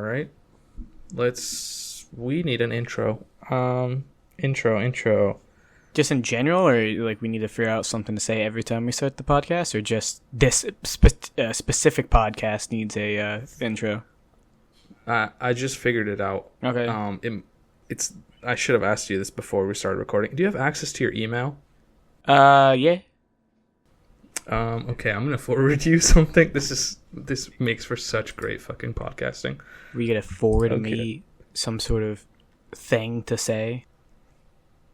right. We need an intro. Intro. Just in general, or like we need to figure out something to say every time we start the podcast, or just this specific podcast needs a intro? I just figured it out. Okay. I should have asked you this before we started recording. Do you have access to your email? Yeah. Okay, I'm gonna forward you something. This makes for such great fucking podcasting. Were you gonna forward me some sort of thing to say?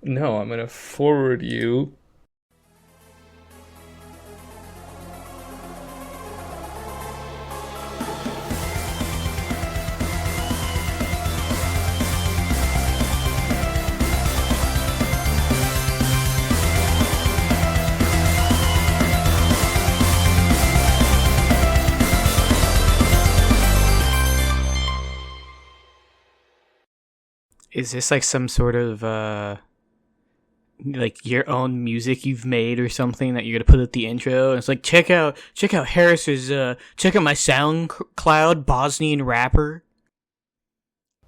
No, I'm gonna forward you. Is this like some sort of like your own music you've made or something that you're gonna put at the intro? And it's like check out Harris's check out my SoundCloud Bosnian rapper.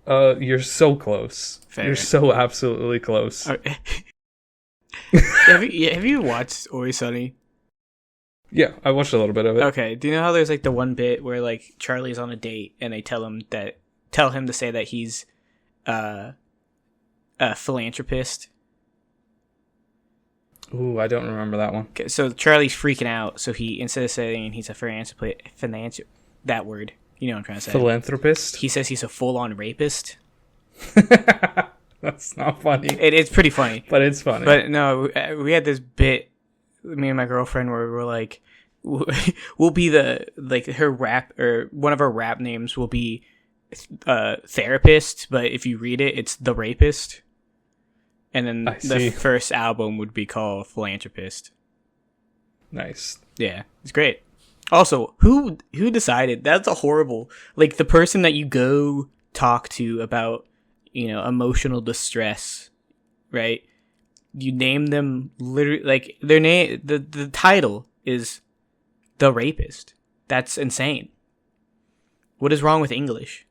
You're so close. Fair. You're so absolutely close. Have you watched Always Sunny? Yeah, I watched a little bit of it. Okay. Do you know how there's like the one bit where like Charlie's on a date and they tell him to say that he's a philanthropist? Ooh, I don't remember that one. Okay, so Charlie's freaking out. So he, instead of saying he's a that word, you know what I'm trying to say. Philanthropist? He says he's a full-on rapist. That's not funny. It's pretty funny. But it's funny. But no, we had this bit, me and my girlfriend, where we were like, we'll be her rap, or one of our rap names will be therapist, but if you read it, it's the rapist. And then the first album would be called Philanthropist. Nice. Yeah, it's great. Also, who decided? That's a horrible... Like, the person that you go talk to about, emotional distress, right? You name them literally... Like, their name... The title is The Rapist. That's insane. What is wrong with English?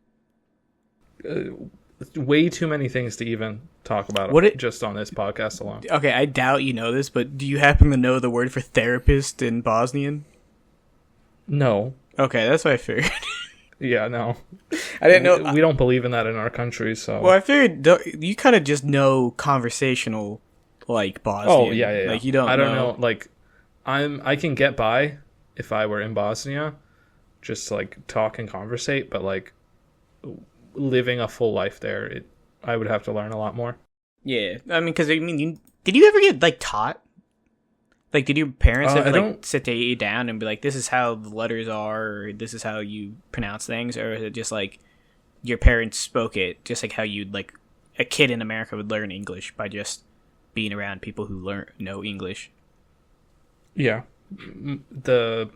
Way too many things to even talk about just on this podcast alone. Okay, I doubt you know this, but do you happen to know the word for therapist in Bosnian? No. Okay, that's what I figured. Yeah, no. I didn't know. We don't believe in that in our country, so... Well, I figured you kind of just know conversational, like, Bosnian. Oh, yeah. Like, you don't I don't know. Like, I can get by if I were in Bosnia, just, like, talk and conversate, but, like, living a full life there, I would have to learn a lot more. Yeah, I mean, because did you ever get like taught? Like, did your parents ever sit you down and be like, "This is how the letters are," or "This is how you pronounce things," or is it just like your parents spoke it, just like how you'd like a kid in America would learn English by just being around people who know English? Yeah, the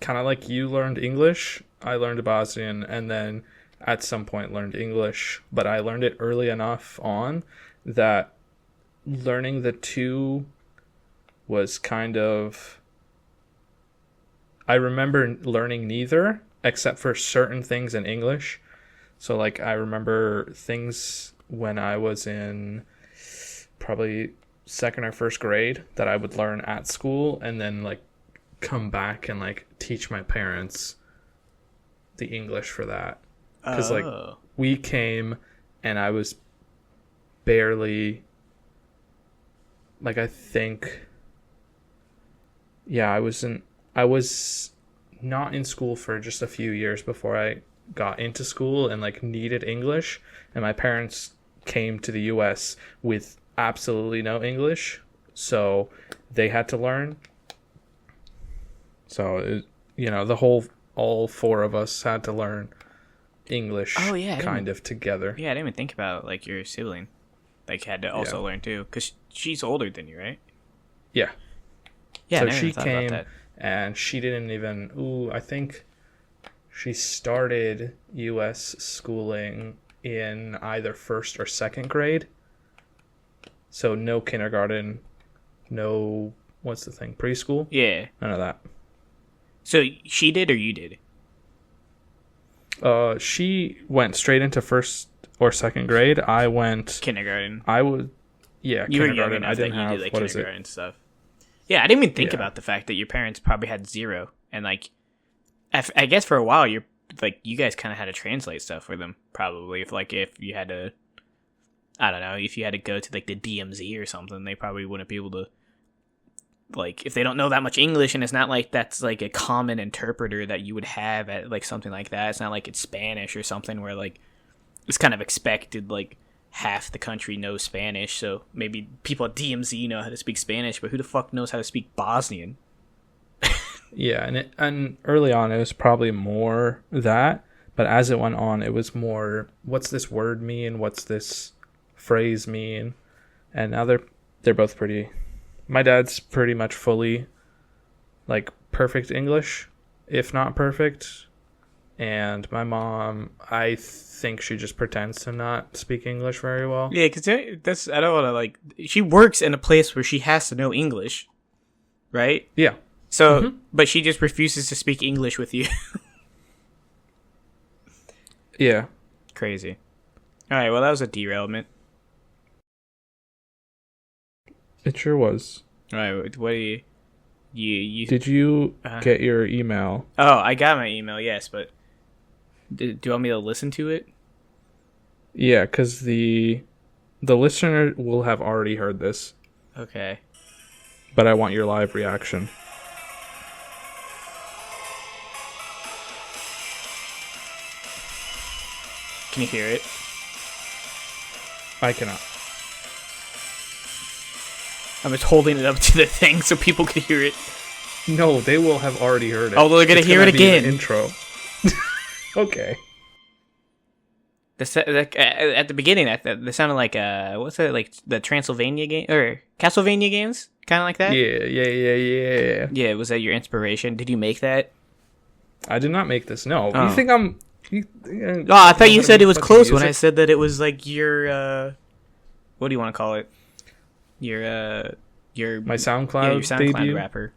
kind of like you learned English, I learned Bosnian, and then at some point learned English, but I learned it early enough on that learning the two was kind of... I remember learning neither, except for certain things in English. So, like, I remember things when I was in probably second or first grade that I would learn at school and then, like, come back and, like, teach my parents the English for that. Because, like, we came and I was barely, like, I think, yeah, I was not in school for just a few years before I got into school and, like, needed English. And my parents came to the U.S. with absolutely no English, so they had to learn. So, all four of us had to learn English kind of together. Yeah, I didn't even think about like your sibling like had to also learn too, because she's older than you, right? Yeah. Yeah, so she came and she didn't even... I think she started U.S. schooling in either first or second grade. So no kindergarten, no... What's the thing? Preschool? Yeah. None of that. So she did or you did? She went straight into first or second grade. I went kindergarten. I would, yeah, You were young kindergarten. enough I that didn't you have did like what is it? kindergarten stuff. Yeah, I didn't even think Yeah. about the fact that your parents probably had zero, and like, I guess for a while you're like you guys kind of had to translate stuff for them. Probably if you had to, I don't know, if you had to go to like the DMZ or something, they probably wouldn't be able to. Like, if they don't know that much English, and it's not like that's like a common interpreter that you would have at like something like that. It's not like it's Spanish or something where like it's kind of expected. Like half the country knows Spanish, so maybe people at DMZ know how to speak Spanish, but who the fuck knows how to speak Bosnian? Yeah, and early on it was probably more that, but as it went on, it was more, what's this word mean? What's this phrase mean? And now they're both pretty. My dad's pretty much fully, like, perfect English, if not perfect. And my mom, I think she just pretends to not speak English very well. Yeah, because that's I don't want to like. She works in a place where she has to know English, right? Yeah. So, but she just refuses to speak English with you. Yeah. Crazy. All right, well, that was a derailment. It sure was. All right, what do you Did you get your email? Oh, I got my email, yes, but do you want me to listen to it? Yeah, because the listener will have already heard this, Okay. but I want your live reaction. Can you hear it? I cannot. I'm just holding it up to the thing so people can hear it. No, they will have already heard it. Oh, they're gonna hear it be the again. Intro. Okay. At the beginning, that sounded like what's it, like the Transylvania game or Castlevania games, kind of like that. Yeah. Yeah, was that your inspiration? Did you make that? I did not make this. No, Oh. you think I'm? Oh, I thought you said it was fucking close when I music? said that it was like your what do you want to call it? Your My SoundCloud, yeah, your SoundCloud debut. rapper.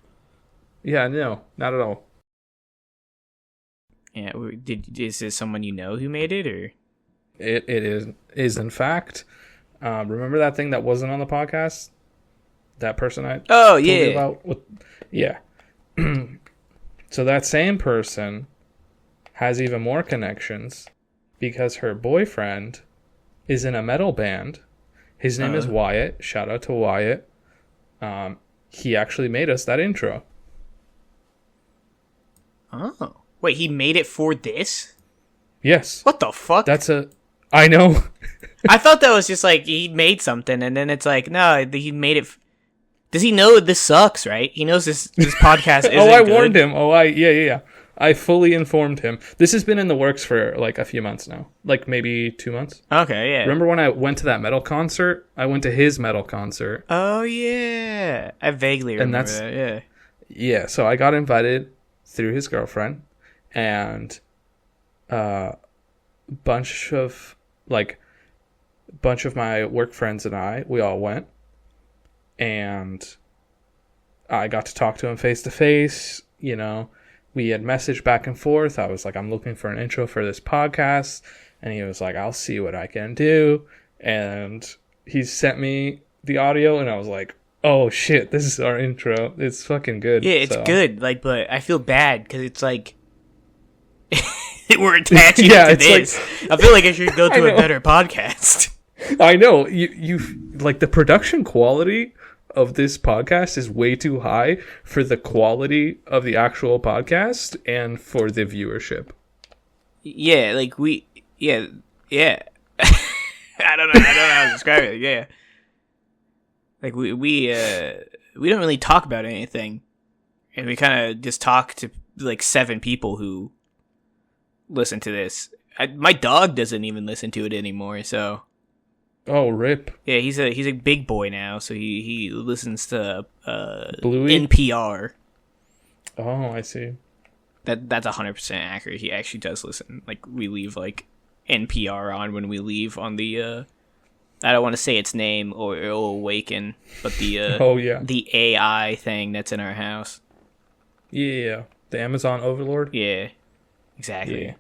Yeah, no, not at all. Yeah, is this someone you know who made it or? It is in fact. Remember that thing that wasn't on the podcast? That person I Oh told you yeah. about? Yeah. So that same person has even more connections because her boyfriend is in a metal band. His name is Wyatt. Shout out to Wyatt. He actually made us that intro. Oh wait, he made it for this? Yes. What the fuck? I know. I thought that was just like he made something, and then it's like no, he made it. Does he know this sucks? Right? He knows this podcast isn't I good. warned him. Yeah. I fully informed him. This has been in the works for like a few months now, like maybe 2 months. Okay, yeah. Remember when I went to that metal concert? I went to his metal concert. Oh yeah, I vaguely remember that. Yeah. Yeah, so I got invited through his girlfriend, and bunch of my work friends and we all went, and I got to talk to him face to face. You know, we had messaged back and forth. I was like, I'm looking for an intro for this podcast, and he was like, I'll see what I can do. And he sent me the audio, and I was like, oh shit, this is our intro. It's fucking good. Yeah, it's good. Like, but I feel bad because it's like we're attaching Yeah, to it's this. I feel like I should go I to a know. better podcast. I know you like the production quality of this podcast is way too high for the quality of the actual podcast and for the viewership. Yeah, like yeah. I don't know how to describe it. Yeah, like we don't really talk about anything, and we kind of just talk to like 7 people who listen to this. My dog doesn't even listen to it anymore, so. Oh, rip. Yeah, he's a big boy now, so he listens to Bluey? NPR. Oh, I see. That's 100% accurate. He actually does listen. Like we leave like NPR on when we leave on the I don't want to say its name or it'll awaken, but the Oh yeah. the AI thing that's in our house. Yeah. The Amazon Overlord? Yeah. Exactly. Yeah.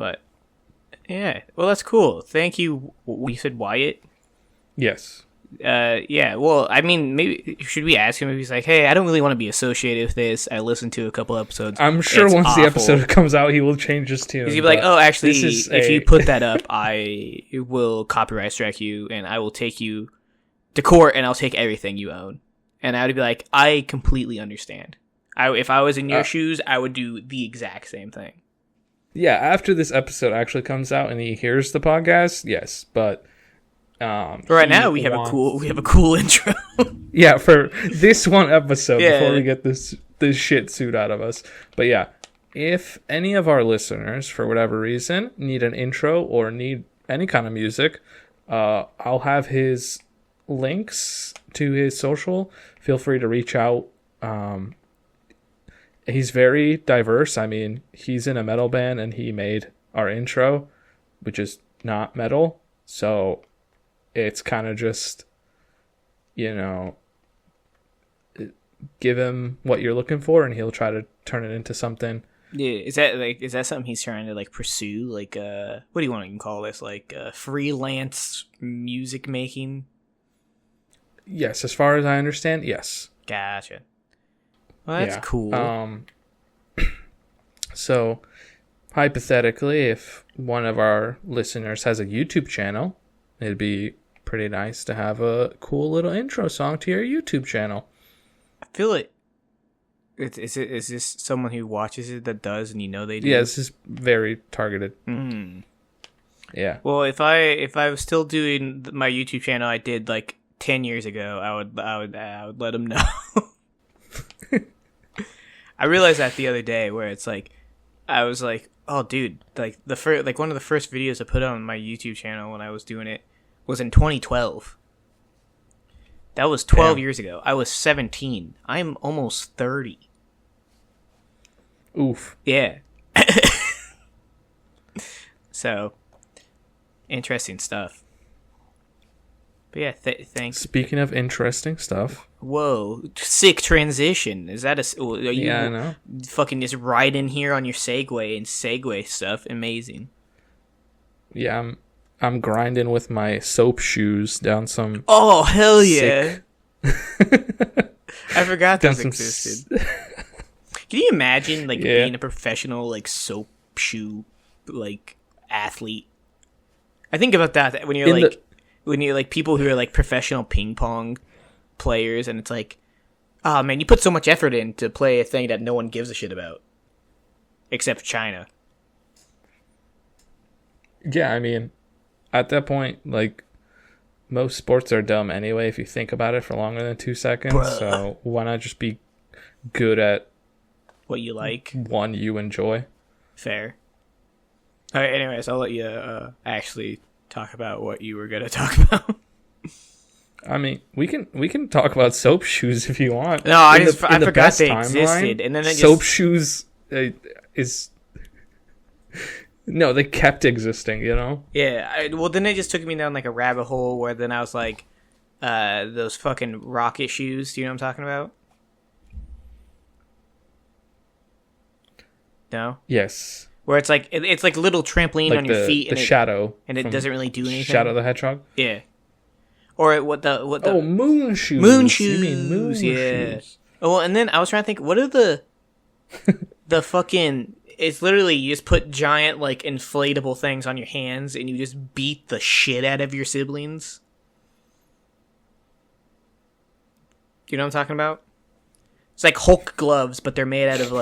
But yeah, well, that's cool. Thank you. You said Wyatt. Yes. Yeah. Well, I mean, maybe should we ask him if he's like, hey, I don't really want to be associated with this. I listened to a couple episodes. I'm sure It's once the awful. episode comes out, he will change his tune. He's gonna be like, oh, actually, if you a- put that up, I will copyright strike you, and I will take you to court, and I'll take everything you own. And I would be like, I completely understand. If I was in your shoes, I would do the exact same thing. Yeah, after this episode actually comes out and he hears the podcast, yes, but right now we have a cool intro. Yeah, for this one episode Yeah. before we get this shit suit out of us. But yeah, if any of our listeners, for whatever reason, need an intro or need any kind of music, I'll have his links to his social. Feel free to reach out. He's very diverse. I mean, he's in a metal band and he made our intro, which is not metal. So it's kind of just, give him what you're looking for and he'll try to turn it into something. Yeah, is that something he's trying to like pursue? Like, what do you want to even call this? Like, freelance music making? Yes, as far as I understand, yes. Gotcha. Well, that's cool. So, hypothetically, if one of our listeners has a YouTube channel, it'd be pretty nice to have a cool little intro song to your YouTube channel. I feel it. Is this someone who watches it that does, and they do? Yeah, this is very targeted. Yeah. Well, if I was still doing my YouTube channel I did like 10 years ago, I would let them know. I realized that the other day, where it's like, I was like, oh, dude, like one of the first videos I put on my YouTube channel when I was doing it was in 2012. That was 12 years ago. I was 17. I'm almost 30. Oof. Yeah. So, interesting stuff. But yeah, thanks. Speaking of interesting stuff. Whoa, sick transition. Is that Yeah, I know. Fucking just ride in here on your Segway and Segway stuff. Amazing. Yeah, I'm grinding with my soap shoes down some. Oh, hell yeah. I forgot Down those some existed. Can you imagine being a professional soap shoe athlete? I think about that when you're when you're people who are professional ping pong players, and it's like, oh man, you put so much effort in to play a thing that no one gives a shit about, except China. Yeah, I mean, at that point, most sports are dumb anyway if you think about it for longer than 2 seconds. Bruh. So why not just be good at What you like? one you enjoy? Fair. All right. Anyways, I'll let you actually talk about what you were gonna talk about. I mean, we can talk about soap shoes if you want. No, I In forgot best they timeline, existed, and then it soap just shoes is no, they kept existing. yeah. Well, then it just took me down a rabbit hole where then I was like, those fucking rocket shoes. Do you know what I'm talking about? No. Yes, Where it's it's like little trampoline on your feet, the and shadow, and it from doesn't really do anything. Shadow the Hedgehog. Yeah. Or what the Oh, moon shoes. moon shoes? You mean moon yeah. shoes? Oh, well, and then I was trying to think, what are the fucking? It's literally you just put giant inflatable things on your hands and you just beat the shit out of your siblings. You know what I'm talking about? It's like Hulk gloves, but they're made out of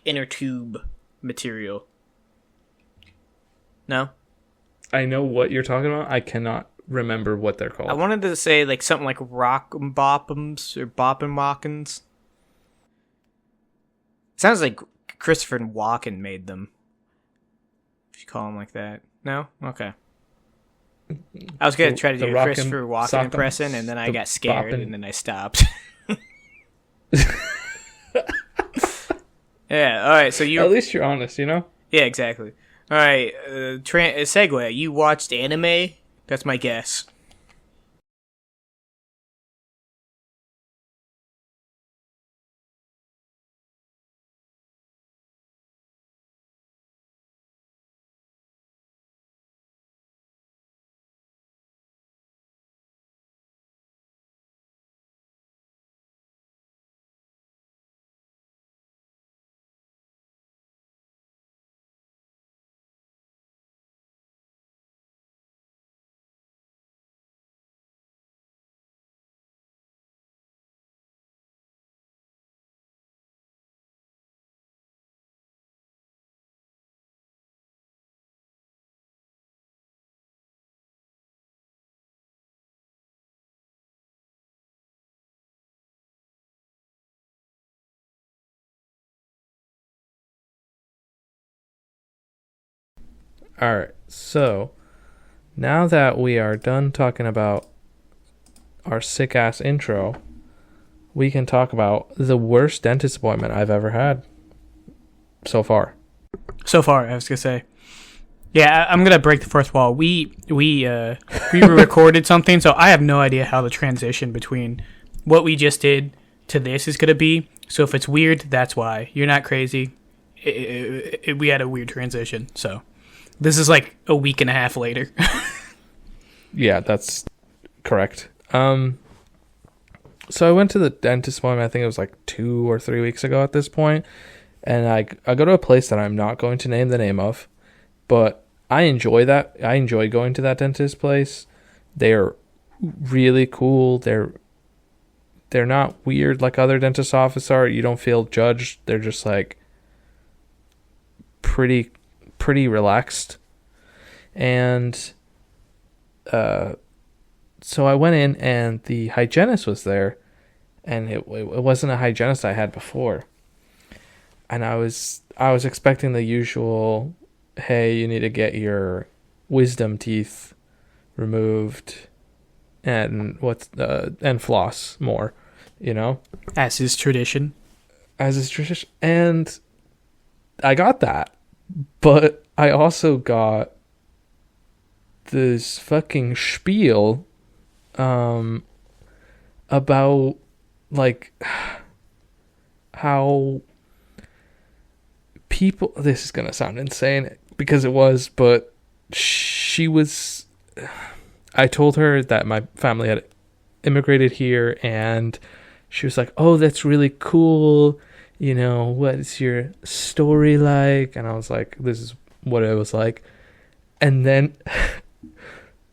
inner tube material. No? I know what you're talking about. I cannot remember what they're called. I wanted to say something like rock boppums or boppin' walkins. Sounds like Christopher Walken made them. If you call him like that. No? Okay. I was going to try to do a Christopher Walken impression, and then I got scared, and then I stopped. Yeah, alright, so you... At least you're honest, Yeah, exactly. Alright, segue. You watched anime? That's my guess. All right. So now that we are done talking about our sick ass intro, we can talk about the worst dentist appointment I've ever had so far. So far, I was gonna say. Yeah, I'm gonna break the fourth wall. We recorded something, so I have no idea how the transition between what we just did to this is gonna be. So if it's weird, that's why. You're not crazy. We had a weird transition, so this is like a week and a half later. Yeah, that's correct. So I went to the dentist appointment, I think it was like 2 or 3 weeks ago at this point, and I go to a place that I'm not going to name the name of, but I enjoy that. I enjoy going to that dentist place. They're really cool. They're not weird like other dentist offices are. You don't feel judged. They're just like pretty relaxed. And so I went in and the hygienist was there, and it wasn't a hygienist I had before. And I was expecting the usual, hey, you need to get your wisdom teeth removed and and floss more, you know? As is tradition. And I got that. But I also got this fucking spiel about like how people, this is gonna sound insane because it was, but I told her that my family had immigrated here, and she was like, oh, that's really cool, you know, what is your story like? And I was like, this is what it was like. And then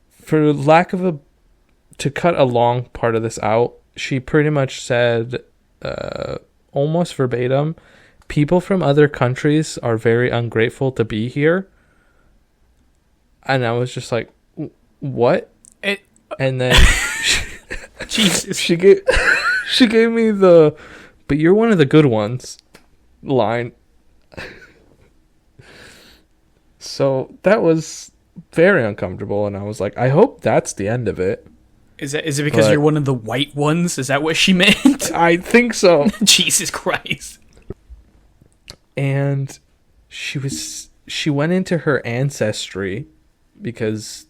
for lack of to cut a long part of this out, she pretty much said, almost verbatim, people from other countries are very ungrateful to be here. And I was just like, what? And then Jesus. she gave me the, but you're one of the good ones line. So that was very uncomfortable, and I was like, I hope that's the end of it. Is it because you're one of the white ones? Is that what she meant? I think so. Jesus Christ. And she went into her ancestry because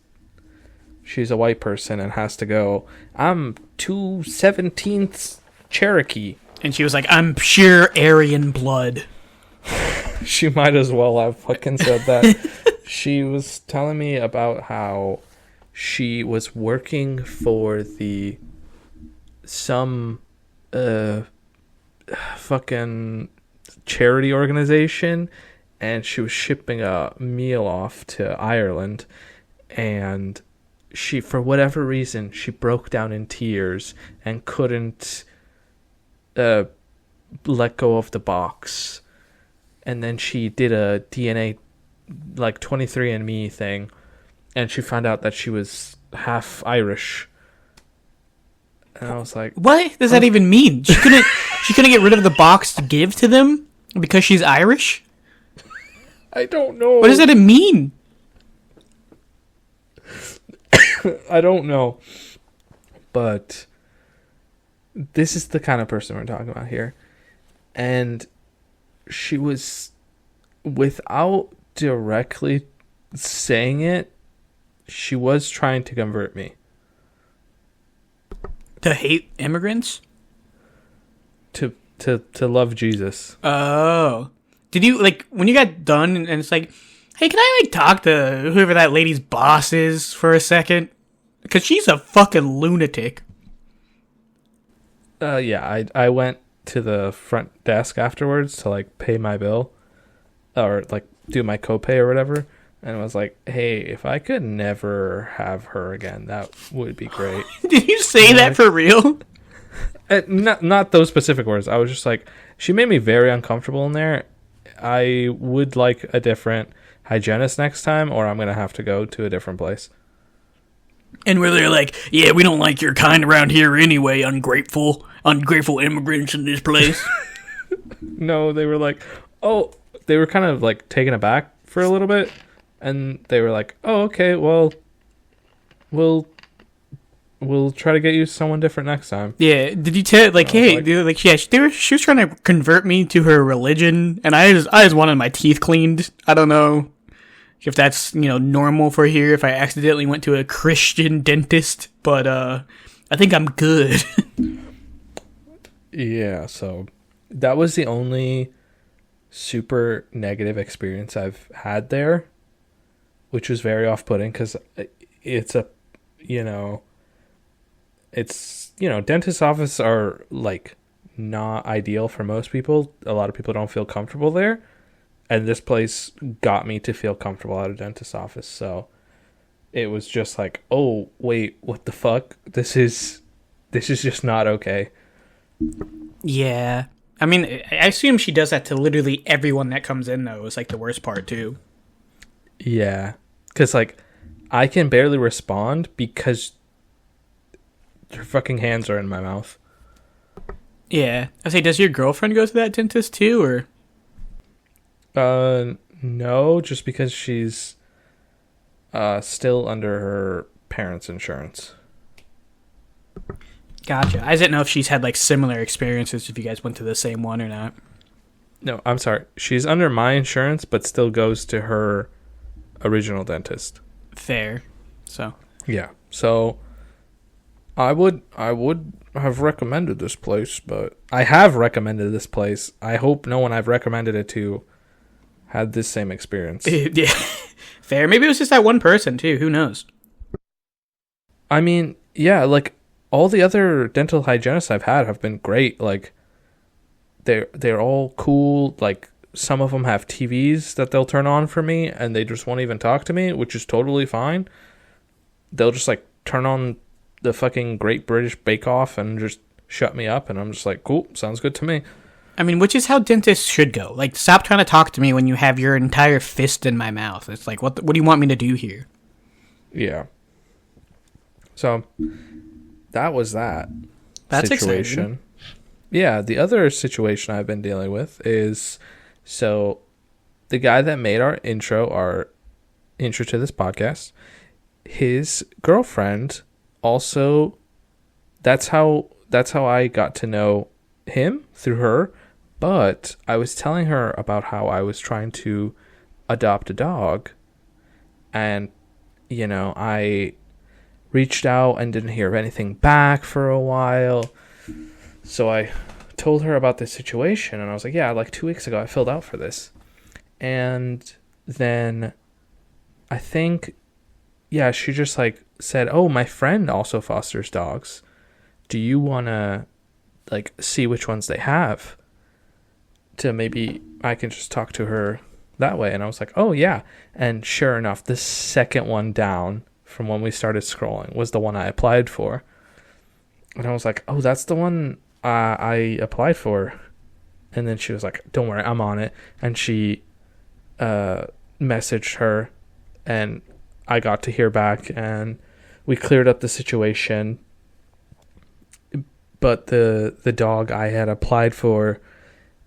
she's a white person and has to go, I'm 2/17 Cherokee. And she was like, I'm pure Aryan blood. She might as well have fucking said that. She was telling me about how she was working for some fucking charity organization, and she was shipping a meal off to Ireland, and she, for whatever reason, she broke down in tears and couldn't let go of the box. And then she did a DNA, like 23andMe thing, and she found out that she was half Irish. And I was like, what does that even mean? She couldn't get rid of the box to give to them because she's Irish? I don't know. What does that mean? I don't know. But this is the kind of person we're talking about here. And she was, without directly saying it, she was trying to convert me. To hate immigrants? To love Jesus. Oh. Did you, like, when you got done and it's like, hey, can I, like, talk to whoever that lady's boss is for a second? Because she's a fucking lunatic. Yeah, I went to the front desk afterwards to, like, pay my bill. Or, like, do my copay or whatever. And I was like, hey, if I could never have her again, that would be great. Did you say that for real? Not those specific words. I was just like, she made me very uncomfortable in there. I would like a different hygienist next time, or I'm going to have to go to a different place. And where they're like, yeah, we don't like your kind around here anyway, ungrateful immigrants in this place. No, they were like, oh, they were kind of like taken aback for a little bit. And they were like, oh, okay, well, we'll try to get you someone different next time. Yeah, did you tell like, hey, like- like, yeah, she was trying to convert me to her religion, and I just wanted my teeth cleaned. I don't know if that's normal for here. If I accidentally went to a Christian dentist, but I think I'm good. Yeah, so that was the only super negative experience I've had there, which was very off-putting because it's a, dentist offices are like not ideal for most people. A lot of people don't feel comfortable there, and this place got me to feel comfortable at a dentist office. So it was just like, oh wait, what the fuck? This is just not okay. Yeah, I mean, I assume she does that to literally everyone that comes in, though. Is like the worst part too. Yeah, because like I can barely respond because her fucking hands are in my mouth. Yeah, I say, does your girlfriend go to that dentist too, or? No, just because she's still under her parents' insurance. Gotcha. I didn't know if she's had like similar experiences if you guys went to the same one or not. No, I'm sorry. She's under my insurance, but still goes to her original dentist. Fair. So. Yeah. So I would have recommended this place, but I have recommended this place. I hope no one I've recommended it to had this same experience. Yeah. Fair. Maybe it was just that one person too. Who knows? I mean, yeah, like all the other dental hygienists I've had have been great. Like they're all cool. Like some of them have TVs that they'll turn on for me and they just won't even talk to me, which is totally fine. They'll just like turn on the fucking Great British Bake Off and just shut me up, and I'm just like, cool, sounds good to me. I mean, which is how dentists should go. Like, stop trying to talk to me when you have your entire fist in my mouth. It's like, what do you want me to do here? Yeah. So that was that. That's situation. exciting. Yeah, the other situation I've been dealing with is, so the guy that made our intro to this podcast, his girlfriend also, that's how I got to know him, through her. But I was telling her about how I was trying to adopt a dog, and I reached out and didn't hear anything back for a while. So I told her about this situation, and I was like, yeah, like 2 weeks ago I filled out for this. And then I think, yeah, she just like said, oh, my friend also fosters dogs. Do you want to like see which ones they have? To maybe I can just talk to her that way. And I was like, oh yeah. And sure enough, the second one down from when we started scrolling was the one I applied for. And I was like, oh, that's the one I applied for. And then she was like, don't worry, I'm on it. And she messaged her, and I got to hear back, and we cleared up the situation. But the dog I had applied for,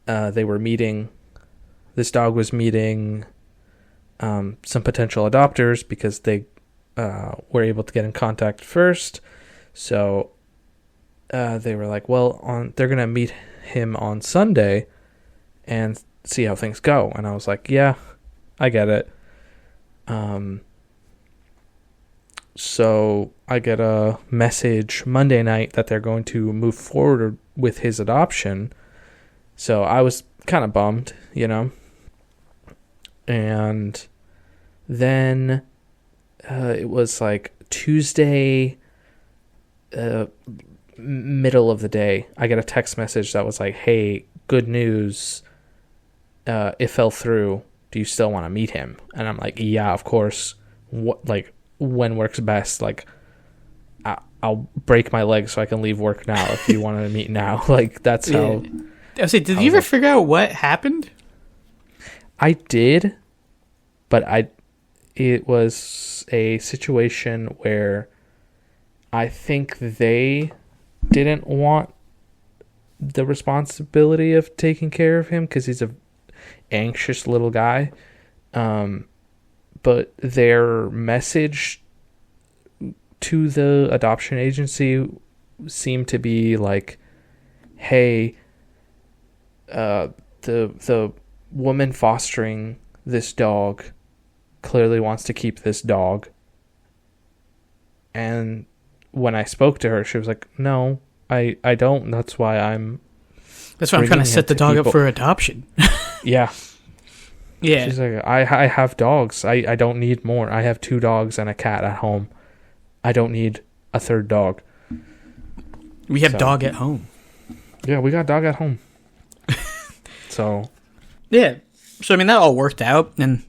they were meeting, this dog was meeting some potential adopters because they were able to get in contact first. So they were like, well, they're going to meet him on Sunday and see how things go. And I was like, yeah, I get it. So I get a message Monday night that they're going to move forward with his adoption. So I was kind of bummed, And then it was like Tuesday, middle of the day, I get a text message that was like, hey, good news. It fell through. Do you still want to meet him? And I'm like, yeah, of course. What, like, when works best? Like, I'll break my leg so I can leave work now if you want to meet now. Like, that's how. I was like, did you ever figure out what happened? I did, but it was a situation where I think they didn't want the responsibility of taking care of him because he's a anxious little guy. but their message to the adoption agency seemed to be like, hey, the woman fostering this dog clearly wants to keep this dog. And when I spoke to her, she was like, no, I don't. That's why I'm trying to set the dog up for adoption. Yeah. Yeah. She's like, I have dogs. I don't need more. I have 2 dogs and a cat at home. I don't need a 3rd dog. We have dog at home. Yeah, we got dog at home. So. Yeah. So, I mean, that all worked out. And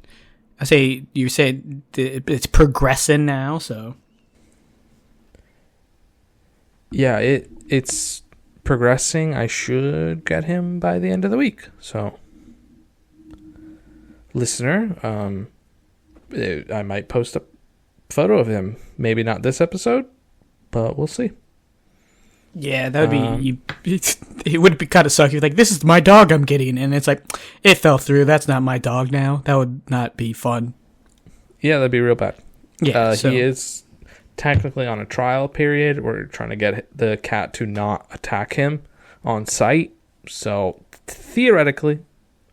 you said it's progressing now, so. Yeah, it's progressing. I should get him by the end of the week. So, listener, I might post a photo of him. Maybe not this episode, but we'll see. Yeah, that would be. It would be kind of sucky. Like, this is my dog I'm getting, and it's like, it fell through. That's not my dog now. That would not be fun. Yeah, that'd be real bad. Yeah, He is technically on a trial period. We're trying to get the cat to not attack him on site. So theoretically,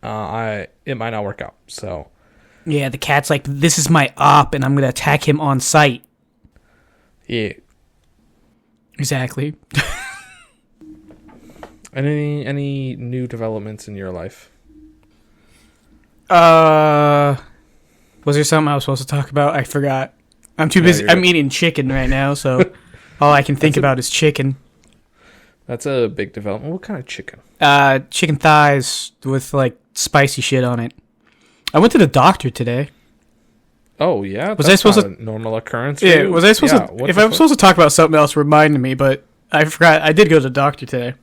it might not work out. So yeah, the cat's like, this is my op, and I'm gonna attack him on site. Yeah, exactly. And any new developments in your life? Was there something I was supposed to talk about? I forgot. I'm too busy. I'm eating chicken right now, so all I can think about is chicken. That's a big development. What kind of chicken? Chicken thighs with like spicy shit on it. I went to the doctor today. Oh yeah, was I supposed to? A normal occurrence? Yeah, was I supposed to? If I was supposed to talk about something else, remind me. But I forgot. I did go to the doctor today.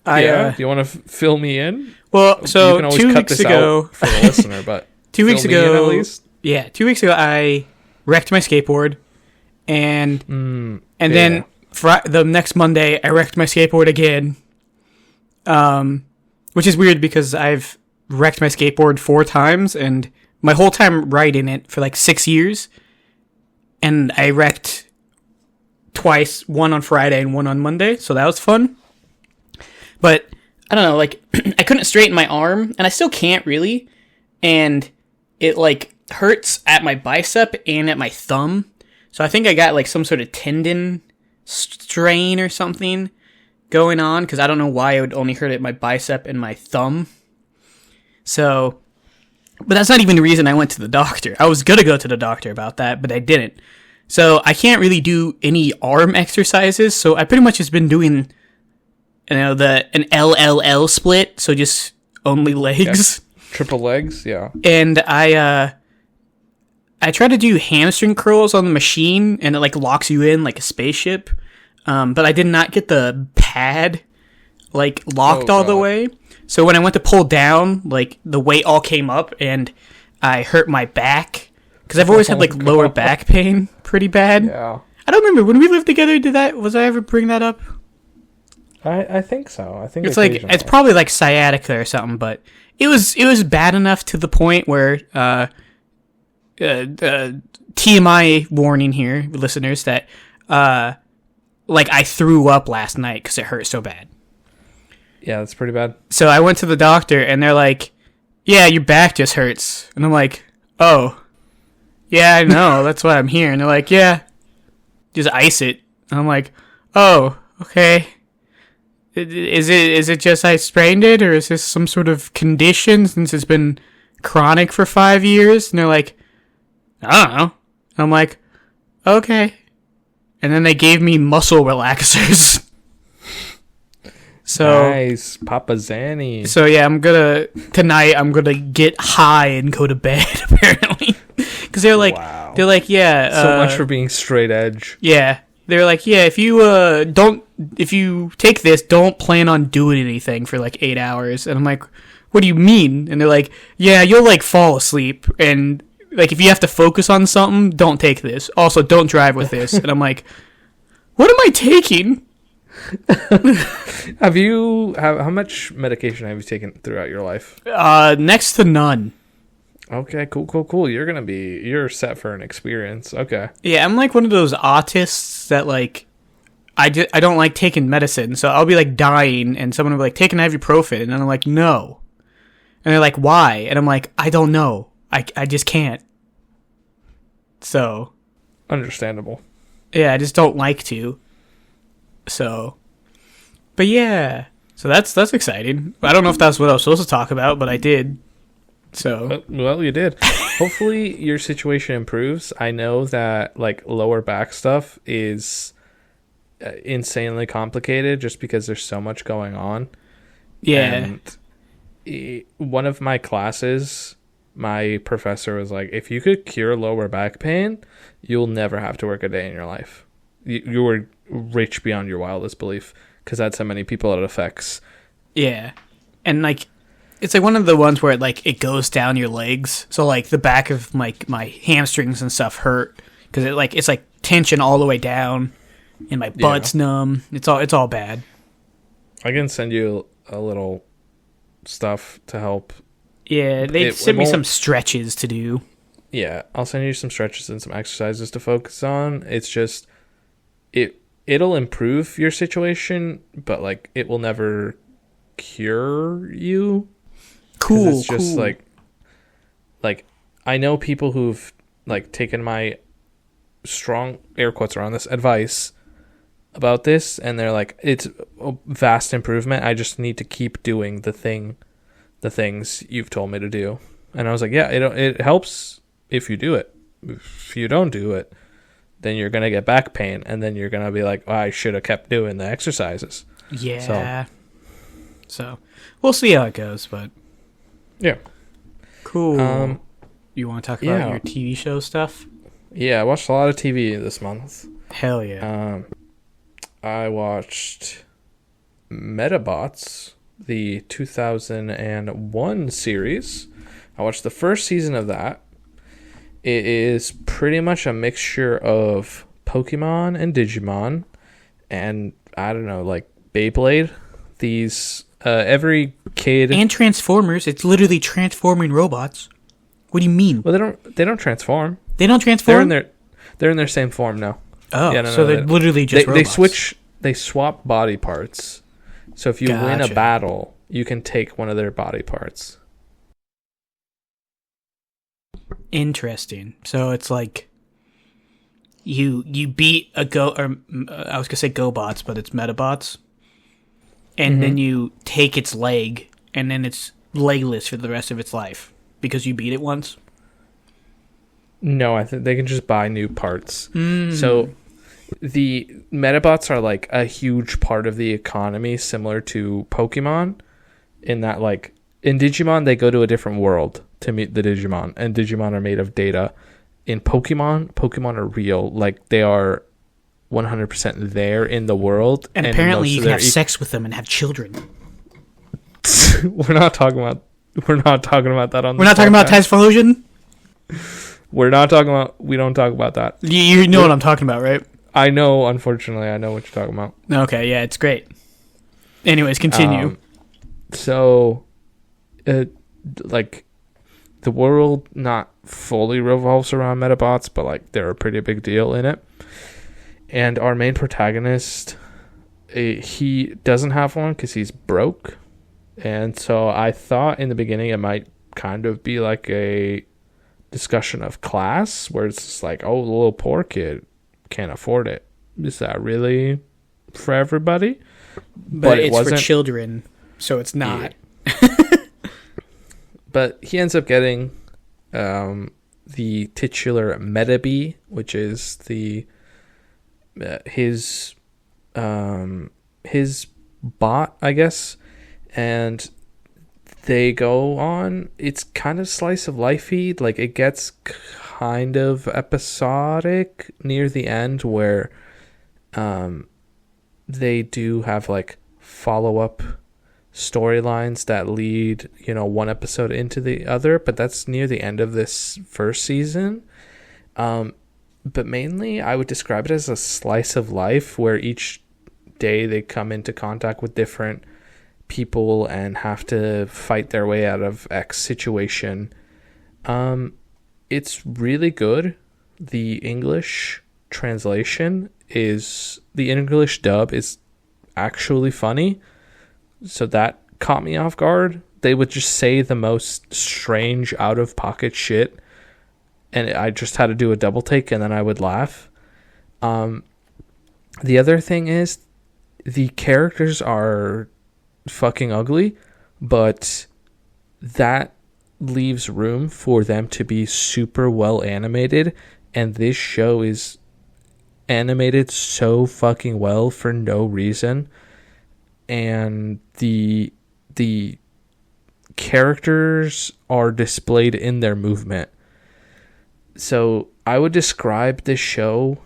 Do you want to fill me in? Well, so 2 weeks ago, for the listener, but 2 weeks ago, at least. Yeah, 2 weeks ago, I wrecked my skateboard, and then the next Monday, I wrecked my skateboard again. Which is weird because I've wrecked my skateboard 4 times, and my whole time riding it for like 6 years, and I wrecked twice, one on Friday and one on Monday, so that was fun. But I don't know, like I couldn't straighten my arm, and I still can't really, and it like hurts at my bicep and at my thumb. So I think I got like some sort of tendon strain or something going on, because I don't know why it would only hurt at my bicep and my thumb. So, but that's not even the reason I went to the doctor. I was gonna go to the doctor about that, but I didn't. So I can't really do any arm exercises. So I pretty much just been doing, an LLL split. So just only legs. Yeah. Triple legs, yeah. And I try to do hamstring curls on the machine, and it like locks you in like a spaceship. But I did not get the pad like locked all the way. So when I went to pull down, like the weight all came up, and I hurt my back because I've always had like lower back pain pretty bad. Yeah. I don't remember when we lived together. Was I ever bring that up? I think so. I think it's like it's probably like sciatica or something, but it was bad enough to the point where TMI warning here, listeners, that like I threw up last night because it hurt so bad. Yeah, that's pretty bad. So I went to the doctor, and they're like, yeah, your back just hurts. And I'm like, oh, yeah, I know. That's why I'm here. And they're like, yeah, just ice it. And I'm like, oh, okay. Is it just I sprained it, or is this some sort of condition since it's been chronic for 5 years? And they're like, I don't know. And I'm like, okay. And then they gave me muscle relaxers. So nice, Papa Zanny. So yeah, tonight I'm gonna get high and go to bed apparently, because they're like, yeah. So much for being straight edge. Yeah, they're like, yeah. If you take this, don't plan on doing anything for like 8 hours. And I'm like, what do you mean? And they're like, yeah, you'll like fall asleep, and like if you have to focus on something, don't take this. Also, don't drive with this. And I'm like, what am I taking? How much medication have you taken throughout your life? Next to none. Okay, cool. You're set for an experience. Okay. Yeah, I'm like one of those autists that like I don't like taking medicine, so I'll be like dying, and someone will be like, take an ibuprofen, and I'm like, no. And they're like, why? And I'm like, I don't know. I just can't. So. Understandable. Yeah, I just don't like to. So. But yeah. So that's exciting. I don't know if that's what I was supposed to talk about, but I did. So. Well, you did. Hopefully your situation improves. I know that like lower back stuff is insanely complicated just because there's so much going on. Yeah. And one of my classes, my professor was like, if you could cure lower back pain, you'll never have to work a day in your life. You were rich beyond your wildest belief, because that's how many people it affects. Yeah. And like it's like one of the ones where it goes down your legs. So like the back of my hamstrings and stuff hurt because it's like tension all the way down, and my butt's numb. It's all bad. I can send you a little stuff to help. Yeah, they sent me some stretches to do. Yeah, I'll send you some stretches and some exercises to focus on. It's just it'll improve your situation, but like it will never cure you. Cool. It's just like I know people who've like taken my strong air quotes around this advice about this, and they're like, it's a vast improvement. I just need to keep doing the things you've told me to do. And I was like, yeah, it helps if you do it. If you don't do it, then you're gonna get back pain, and then you're gonna be like, oh, I should have kept doing the exercises. Yeah. So we'll see how it goes, but yeah, cool. You want to talk about your TV show stuff? Yeah, I watched a lot of TV this month. Hell yeah. I watched Metabots, the 2001 series. I watched the first season of that. It is pretty much a mixture of Pokemon and Digimon, and I don't know, like Beyblade. These every kid and Transformers. It's literally transforming robots. What do you mean? Well, they don't transform. They don't transform. They're in their same form now. Oh, yeah, so they're literally just robots. They swap body parts. So if you win a battle, you can take one of their body parts. Interesting. So it's like you beat I was gonna say GoBots, but it's Metabots, and then you take its leg, and then it's legless for the rest of its life because you beat it once. No, I think they can just buy new parts. So the Metabots are like a huge part of the economy, similar to Pokemon, in that like in Digimon they go to a different world to meet the Digimon, and Digimon are made of data. In Pokemon are real, like they are 100% there in the world, and apparently you can have sex with them and have children. We're not talking about that on. We're not talking about Typhlosion. We don't talk about that. You know what I'm talking about, right? I know, unfortunately, I know what you're talking about. Okay, yeah, it's great. Anyways, continue. So, like, the world not fully revolves around Metabots, but, like, they're a pretty big deal in it. And our main protagonist, he doesn't have one because he's broke. And so I thought in the beginning it might kind of be like a discussion of class, where it's just like, oh, the little poor kid can't afford it. Is that really for everybody? But it's for children, so it's not. Yeah. But he ends up getting the titular Metabee, which is the his bot, I guess. And they go on, it's kind of slice of life-y, like it gets kind of episodic near the end, where they do have like follow-up storylines that lead, one episode into the other, but that's near the end of this first season. But mainly I would describe it as a slice of life, where each day they come into contact with different people and have to fight their way out of X situation. It's really good. The English translation is the English dub is actually funny. So that caught me off guard. They would just say the most strange out of pocket shit, and I just had to do a double take and then I would laugh. The other thing is the characters are fucking ugly, but that leaves room for them to be super well animated, and this show is animated so fucking well for no reason, and the characters are displayed in their movement. So I would describe this show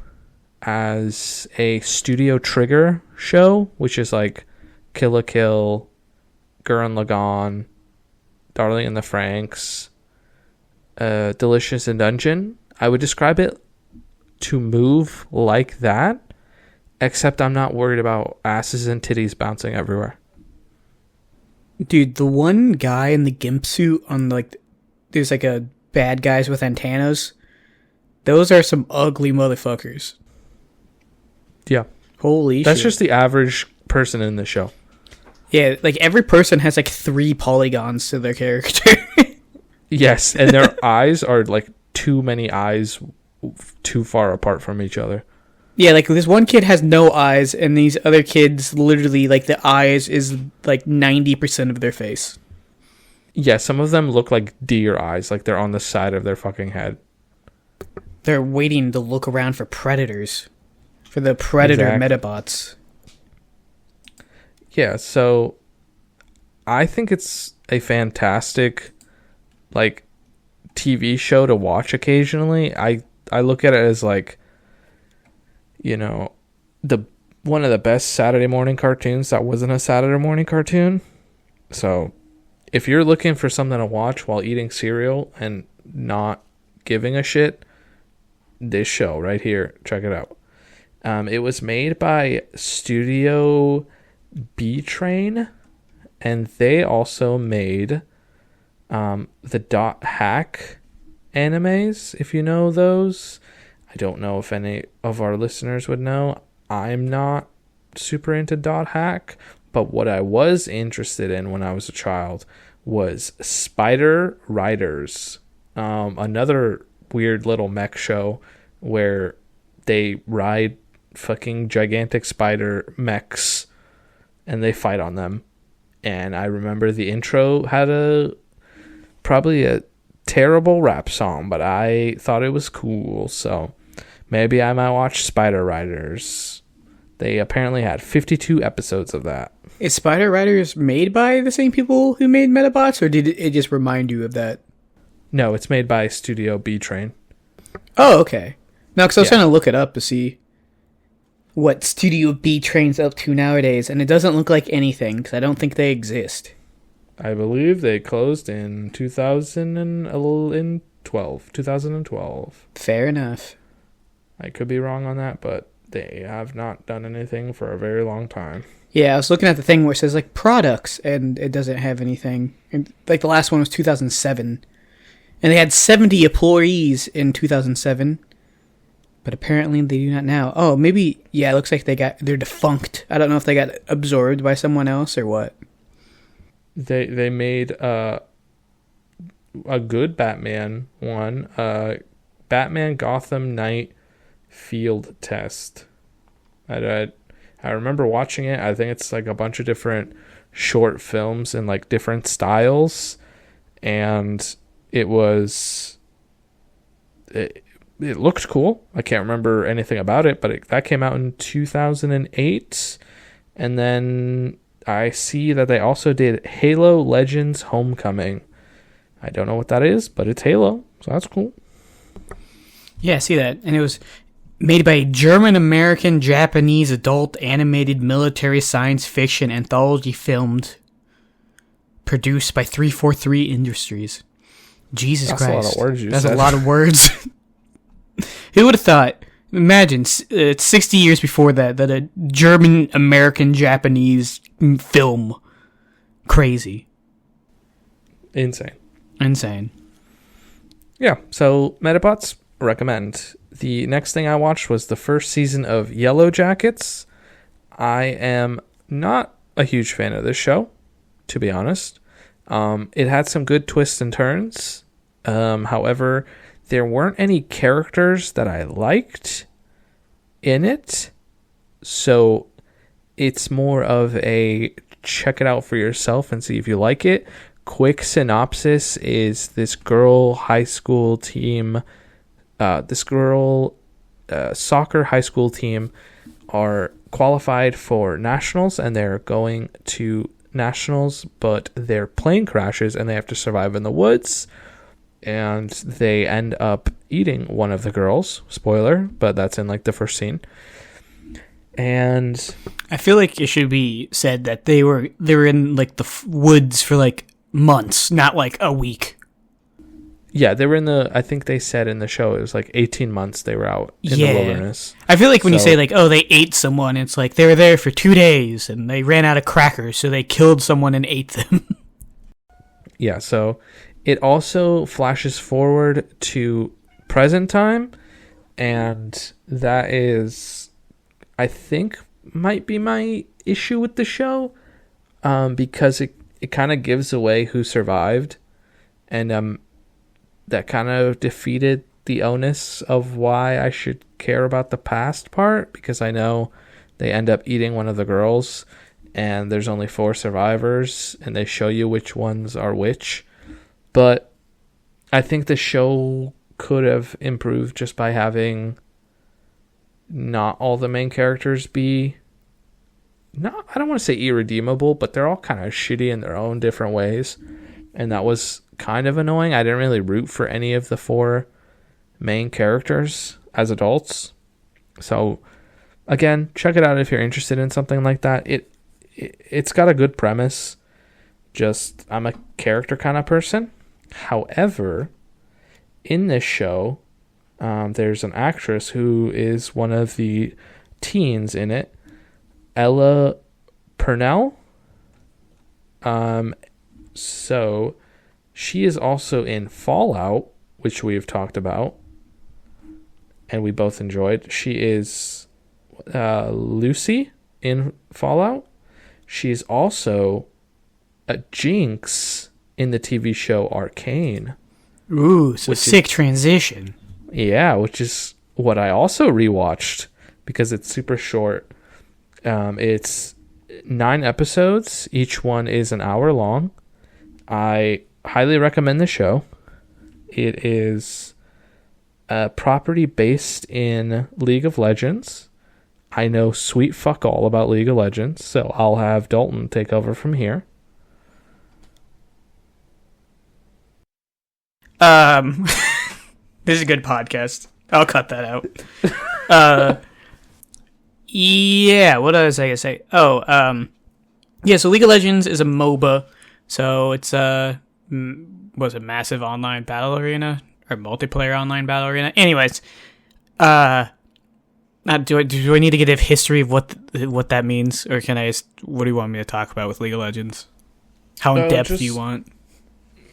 as a Studio Trigger show, which is like Kill la Kill, Gurren Lagann, Darling in the Franxx, Delicious in Dungeon. I would describe it to move like that, except I'm not worried about asses and titties bouncing everywhere. Dude, the one guy in the gimp suit on like, there's like a bad guys with antennas. Those are some ugly motherfuckers. Yeah. Holy shit. That's just the average person in the show. Yeah, like every person has like 3 polygons to their character. Yes, and their eyes are like too many eyes too far apart from each other. Yeah, like this one kid has no eyes, and these other kids literally, like, the eyes is like 90% of their face. Yeah, some of them look like deer eyes, like they're on the side of their fucking head. They're waiting to look around for predators. For the predator Metabots. Yeah, so I think it's a fantastic, like, TV show to watch occasionally. I look at it as, like, you know, one of the best Saturday morning cartoons that wasn't a Saturday morning cartoon. So if you're looking for something to watch while eating cereal and not giving a shit, this show right here, check it out. It was made by Studio B-Train, and they also made the Dot Hack animes, if you know those. I don't know if any of our listeners would know. I'm not super into Dot Hack, but what I was interested in when I was a child was Spider Riders, another weird little mech show where they ride fucking gigantic spider mechs and they fight on them. And I remember the intro had probably a terrible rap song, but I thought it was cool, so maybe I might watch Spider Riders. They apparently had 52 episodes of that. Is Spider Riders made by the same people who made Metabots, or did it just remind you of that? No, it's made by Studio B-Train. Oh, okay. No, because I was trying to look it up to see what Studio B-Train's up to nowadays, and it doesn't look like anything, because I don't think they exist. I believe they closed in 2012. Fair enough. I could be wrong on that, but they have not done anything for a very long time. Yeah, I was looking at the thing where it says, like, products, and it doesn't have anything. And, like, the last one was 2007. And they had 70 employees in 2007. But apparently they do not now. Oh, maybe, yeah, it looks like they're defunct. I don't know if they got absorbed by someone else or what. They made a good Batman one. Batman Gotham Knight Field Test. I remember watching it. I think it's like a bunch of different short films in like different styles, and it looked cool. I can't remember anything about it, but that came out in 2008, and then I see that they also did Halo Legends Homecoming. I don't know what that is, but it's Halo, so that's cool. Yeah, I see that. And it was made by a German-American Japanese adult animated military science fiction anthology filmed, produced by 343 Industries. Jesus Christ. That's a lot of words you That's said. a lot of words. Who would have thought? Imagine, 60 years before that a German-American-Japanese film. Crazy. Insane. Yeah, so Metabots, recommend. The next thing I watched was the first season of Yellow Jackets. I am not a huge fan of this show, to be honest. It had some good twists and turns. However, there weren't any characters that I liked in it. So it's more of a check it out for yourself and see if you like it. Quick synopsis is this girl high school team, soccer high school team are qualified for nationals, and they're going to nationals, but their plane crashes and they have to survive in the woods, and they end up eating one of the girls. Spoiler, but that's in like the first scene. And I feel like it should be said that they were in like the woods for like months, not like a week. Yeah, they were I think they said in the show it was like 18 months they were out in the wilderness. I feel like when you say like, oh, they ate someone, it's like they were there for 2 days and they ran out of crackers, so they killed someone and ate them. Yeah, so it also flashes forward to present time, and that is, I think, might be my issue with the show, because it kind of gives away who survived, and that kind of defeated the onus of why I should care about the past part, because I know they end up eating one of the girls, and there's only 4 survivors, and they show you which ones are which. But I think the show could have improved just by having not all the main characters be, not, I don't want to say irredeemable, but they're all kind of shitty in their own different ways. And that was kind of annoying. I didn't really root for any of the 4 main characters as adults. So again, check it out if you're interested in something like that. It's got a good premise. Just, I'm a character kind of person. However, in this show, there's an actress who is one of the teens in it, Ella Purnell. So she is also in Fallout, which we've talked about, and we both enjoyed. She is Lucy in Fallout. She's also a Jinx in the TV show Arcane. Ooh, so sick transition. Yeah, which is what I also rewatched because it's super short. It's 9 episodes. Each one is an hour long. I highly recommend the show. It is a property based in League of Legends. I know sweet fuck all about League of Legends, so I'll have Dalton take over from here. This is a good podcast. I'll cut that out. Yeah, what was I gonna say? Yeah, so League of Legends is a MOBA, so it's a massive online battle arena or multiplayer online battle arena. Anyways, do I need to give history of what that means, or can I just, what do you want me to talk about with League of Legends? How in depth do you want?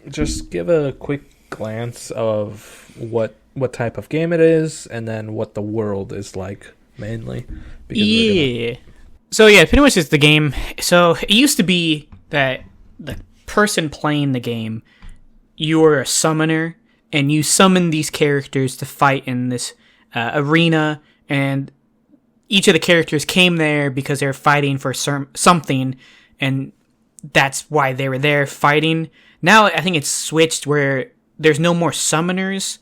Just give a quick glance of what type of game it is, and then what the world is like mainly. Yeah. So yeah, pretty much it's the game. So it used to be that the person playing the game, you were a summoner, and you summon these characters to fight in this arena, and each of the characters came there because they were fighting for something, and that's why they were there fighting. Now I think it's switched where there's no more summoners.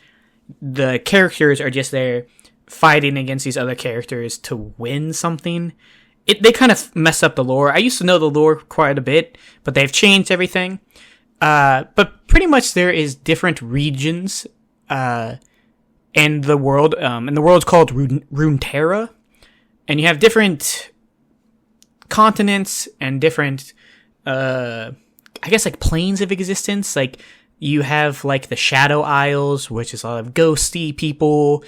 The characters are just there fighting against these other characters to win something. They kind of mess up the lore. I used to know the lore quite a bit, but they've changed everything. But pretty much there is different regions in the world. And the world's called Runeterra. And you have different continents and different, I guess, like planes of existence. Like, you have like the Shadow Isles, which is a lot of ghosty people.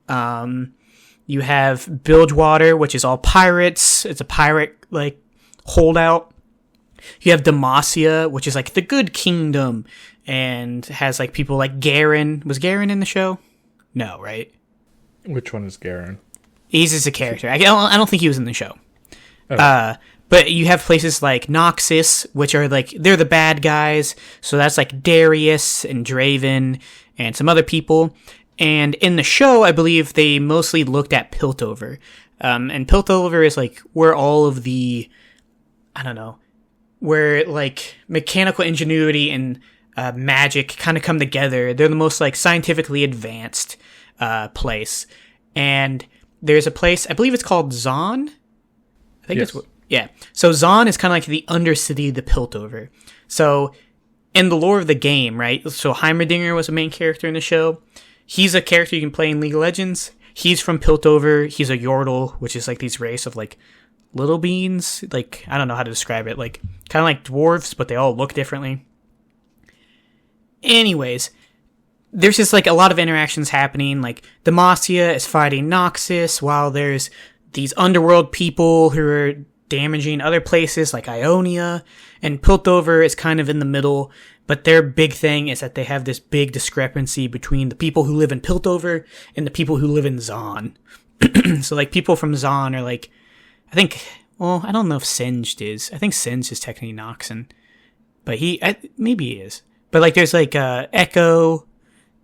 You have Bilgewater, which is all pirates. It's a pirate like holdout. You have Demacia, which is like the good kingdom, and has like people like Garen. Was Garen in the show? No, right? Which one is Garen? He's just a character. I don't think he was in the show. Okay. But you have places like Noxus, which are like, they're the bad guys. So that's like Darius and Draven and some other people. And in the show, I believe they mostly looked at Piltover. And Piltover is like where all of the, I don't know, where like mechanical ingenuity and magic kind of come together. They're the most like scientifically advanced place. And there's a place, I believe it's called Zon. I think it's what. Yeah. So Zon is kind of like the Undercity of the Piltover. So in the lore of the game, right? So Heimerdinger was a main character in the show. He's a character you can play in League of Legends. He's from Piltover. He's a Yordle, which is like these race of like little beings. Like, I don't know how to describe it. Like, kind of like dwarves, but they all look differently. Anyways, there's just like a lot of interactions happening. Like, Demacia is fighting Noxus, while there's these underworld people who are damaging other places like Ionia, and Piltover is kind of in the middle, but their big thing is that they have this big discrepancy between the people who live in Piltover and the people who live in Zon. So like people from Zon are like, I don't know if Singed is. I think Singed is technically Noxon, but maybe he is. But like there's like Echo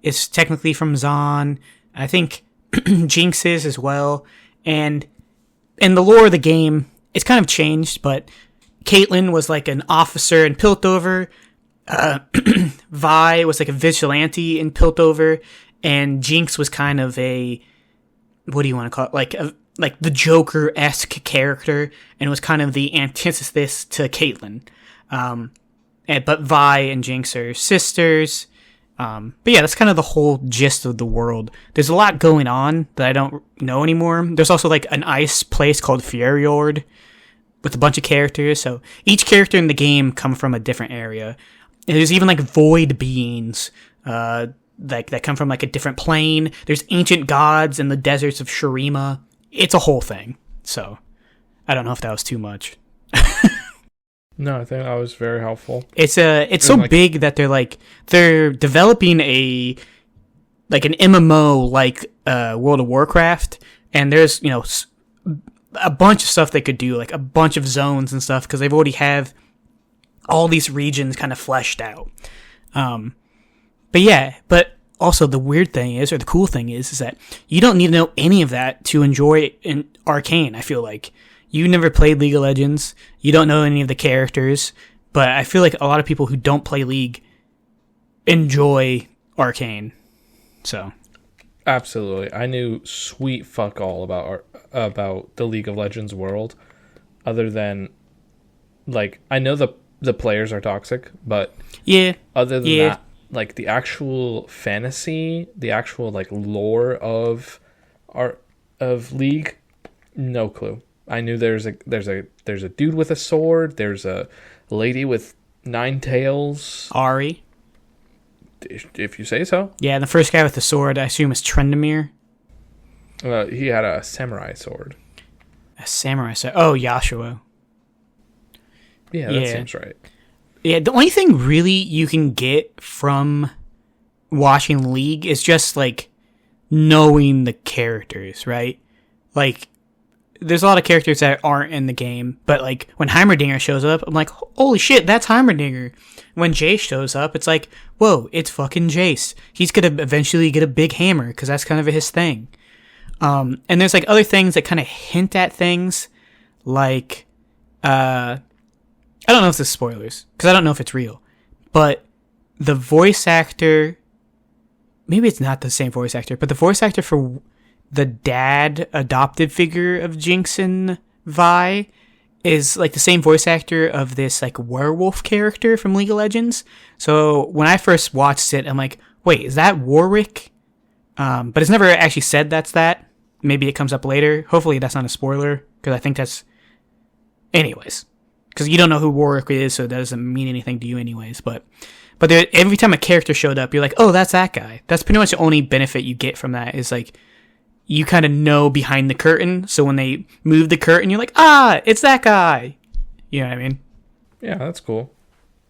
is technically from Zon. I think Jinx is as well. And in the lore of the game, it's kind of changed, but Caitlyn was like an officer in Piltover. Vi was like a vigilante in Piltover, and Jinx was kind of a, what do you want to call it? Like the Joker-esque character, and was kind of the antithesis to Caitlyn. But Vi and Jinx are sisters. But yeah, that's kind of the whole gist of the world. There's a lot going on that I don't know anymore. There's also like an ice place called Fjord with a bunch of characters. So each character in the game come from a different area. And there's even like void beings, that come from like a different plane. There's ancient gods in the deserts of Shurima. It's a whole thing. So I don't know if that was too much. No, I think that was very helpful. It's so like, big that they're developing an MMO like World of Warcraft, and there's a bunch of stuff they could do, like a bunch of zones and stuff, because they've already have all these regions kind of fleshed out. But also the weird thing is, or the cool thing is that you don't need to know any of that to enjoy in Arcane. I feel like you never played League of Legends, you don't know any of the characters, but I feel like a lot of people who don't play League enjoy Arcane. So absolutely, I knew sweet fuck all about the League of Legends world, other than like I know the players are toxic, but yeah, other than that, like the actual fantasy, the actual like lore of League, no clue. I knew there's a dude with a sword, there's a lady with 9 tails. Ari. If you say so. Yeah, the first guy with the sword, I assume, is Trendemir. He had a samurai sword. A samurai sword. Oh, Yasuo. Yeah, that seems right. Yeah, the only thing really you can get from watching League is just, like, knowing the characters, right? Like, there's a lot of characters that aren't in the game, but, like, when Heimerdinger shows up, I'm like, holy shit, that's Heimerdinger. When Jace shows up, it's like, whoa, it's fucking Jace. He's gonna eventually get a big hammer, because that's kind of his thing. And there's, like, other things that kind of hint at things, like, I don't know if this is spoilers, because I don't know if it's real, but the voice actor, maybe it's not the same voice actor, but the voice actor for the dad adopted figure of Jinx and Vi is like the same voice actor of this like werewolf character from League of Legends. So when I first watched it, I'm like, wait, is that Warwick? But it's never actually said that's that. Maybe it comes up later. Hopefully that's not a spoiler, because I think that's... Anyways. Because you don't know who Warwick is, so it doesn't mean anything to you anyways. But every time a character showed up, you're like, oh, that's that guy. That's pretty much the only benefit you get from that, is like, you kind of know behind the curtain. So when they move the curtain, you're like, ah, it's that guy. You know what I mean? Yeah, that's cool.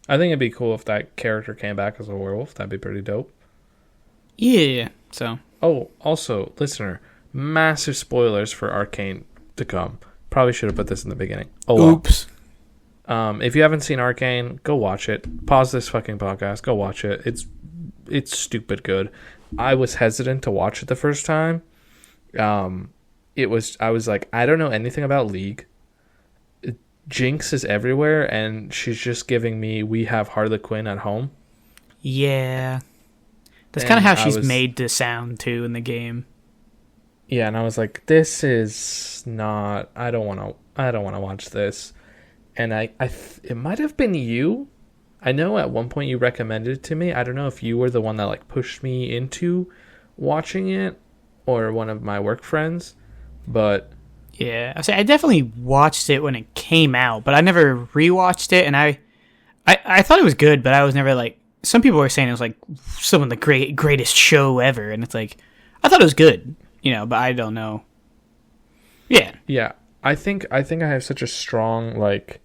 I think it'd be cool if that character came back as a werewolf. That'd be pretty dope. Yeah. So. Oh, also, listener, massive spoilers for Arcane to come. Probably should have put this in the beginning. Oh, well. Oops. If you haven't seen Arcane, go watch it. Pause this fucking podcast. Go watch it. It's stupid good. I was hesitant to watch it the first time. I was like, I don't know anything about League. Jinx is everywhere, and she's just giving me we have Harley Quinn at home. Yeah. That's kind of how she's made to sound, too, in the game. Yeah, and I was like, this is not... I don't want to watch this. And it might have been you. I know at one point you recommended it to me. I don't know if you were the one that like pushed me into watching it or one of my work friends, but yeah, I definitely watched it when it came out, but I never rewatched it, and I thought it was good, but I was never like, some people were saying it was like some of the greatest show ever, and it's like, I thought it was good, but I don't know. Yeah. I think I have such a strong like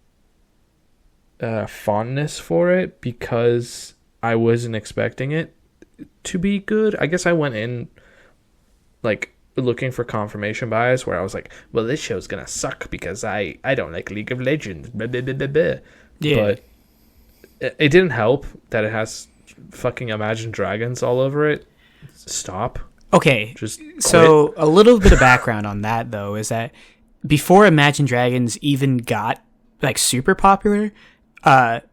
fondness for it because I wasn't expecting it to be good. I guess I went in like looking for confirmation bias where I was like, well, this show's gonna suck because I don't like League of Legends. Blah, blah, blah, blah, blah. Yeah. But it didn't help that it has fucking Imagine Dragons all over it. Stop. Okay. So a little bit of background on that though is that before Imagine Dragons even got like super popular, the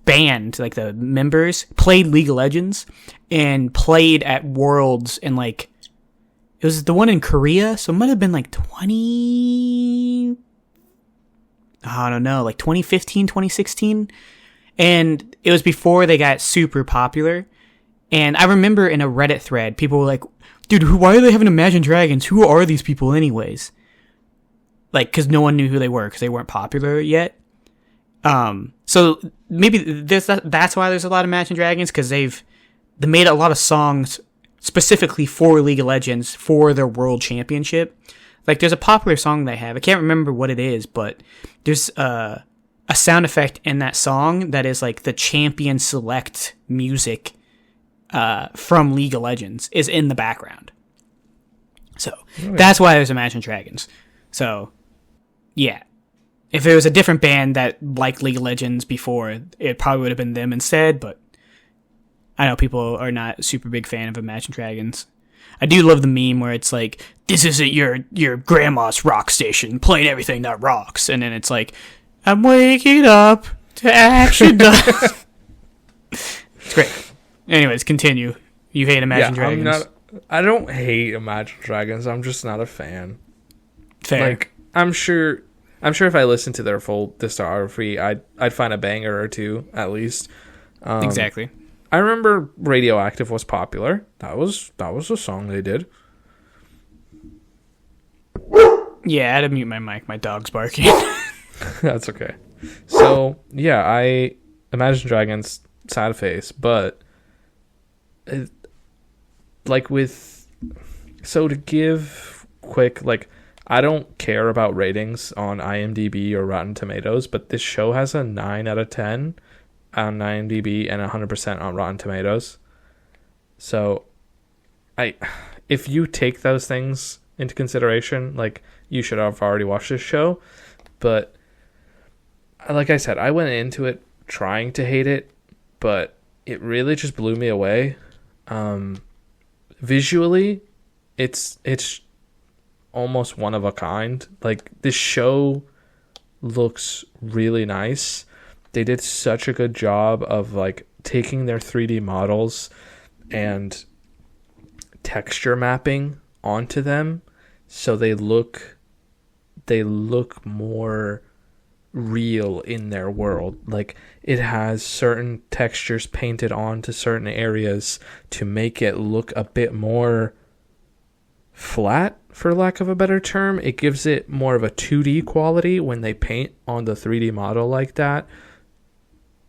band, like the members, played League of Legends and played at Worlds in like, it was the one in Korea, so it might have been like 2015, 2016. And it was before they got super popular. And I remember in a Reddit thread, people were like, dude, why are they having Imagine Dragons? Who are these people anyways? Like, because no one knew who they were because they weren't popular yet. So maybe that's why there's a lot of Imagine Dragons, because they made a lot of songs specifically for League of Legends for their World Championship. Like, there's a popular song they have. I can't remember what it is, but there's a sound effect in that song that is like the champion select music from League of Legends is in the background. So that's why there's Imagine Dragons. So yeah, if it was a different band that liked League of Legends before, it probably would have been them instead, but I know people are not a super big fan of Imagine Dragons. I do love the meme where it's like, this isn't your grandma's rock station playing everything that rocks, and then it's like, I'm waking up to action dust. It's great. Anyways, continue. You hate Imagine Dragons. I don't hate Imagine Dragons. I'm just not a fan. Fair. Like, I'm sure if I listened to their full discography, I'd find a banger or two at least. Exactly. I remember Radioactive was popular. That was a song they did. Yeah, I had to mute my mic. My dog's barking. That's okay. So yeah, Imagine Dragons, sad face, but to give quick, like, I don't care about ratings on IMDb or Rotten Tomatoes, but this show has a 9 out of 10 on IMDb and 100% on Rotten Tomatoes. So if you take those things into consideration, like, you should have already watched this show. But like I said, I went into it trying to hate it, but it really just blew me away. Visually, it's almost one of a kind. Like, this show looks really nice. They did such a good job of like taking their 3D models and texture mapping onto them so they look more real in their world. Like, it has certain textures painted onto certain areas to make it look a bit more flat, for lack of a better term. It gives it more of a 2D quality when they paint on the 3D model like that.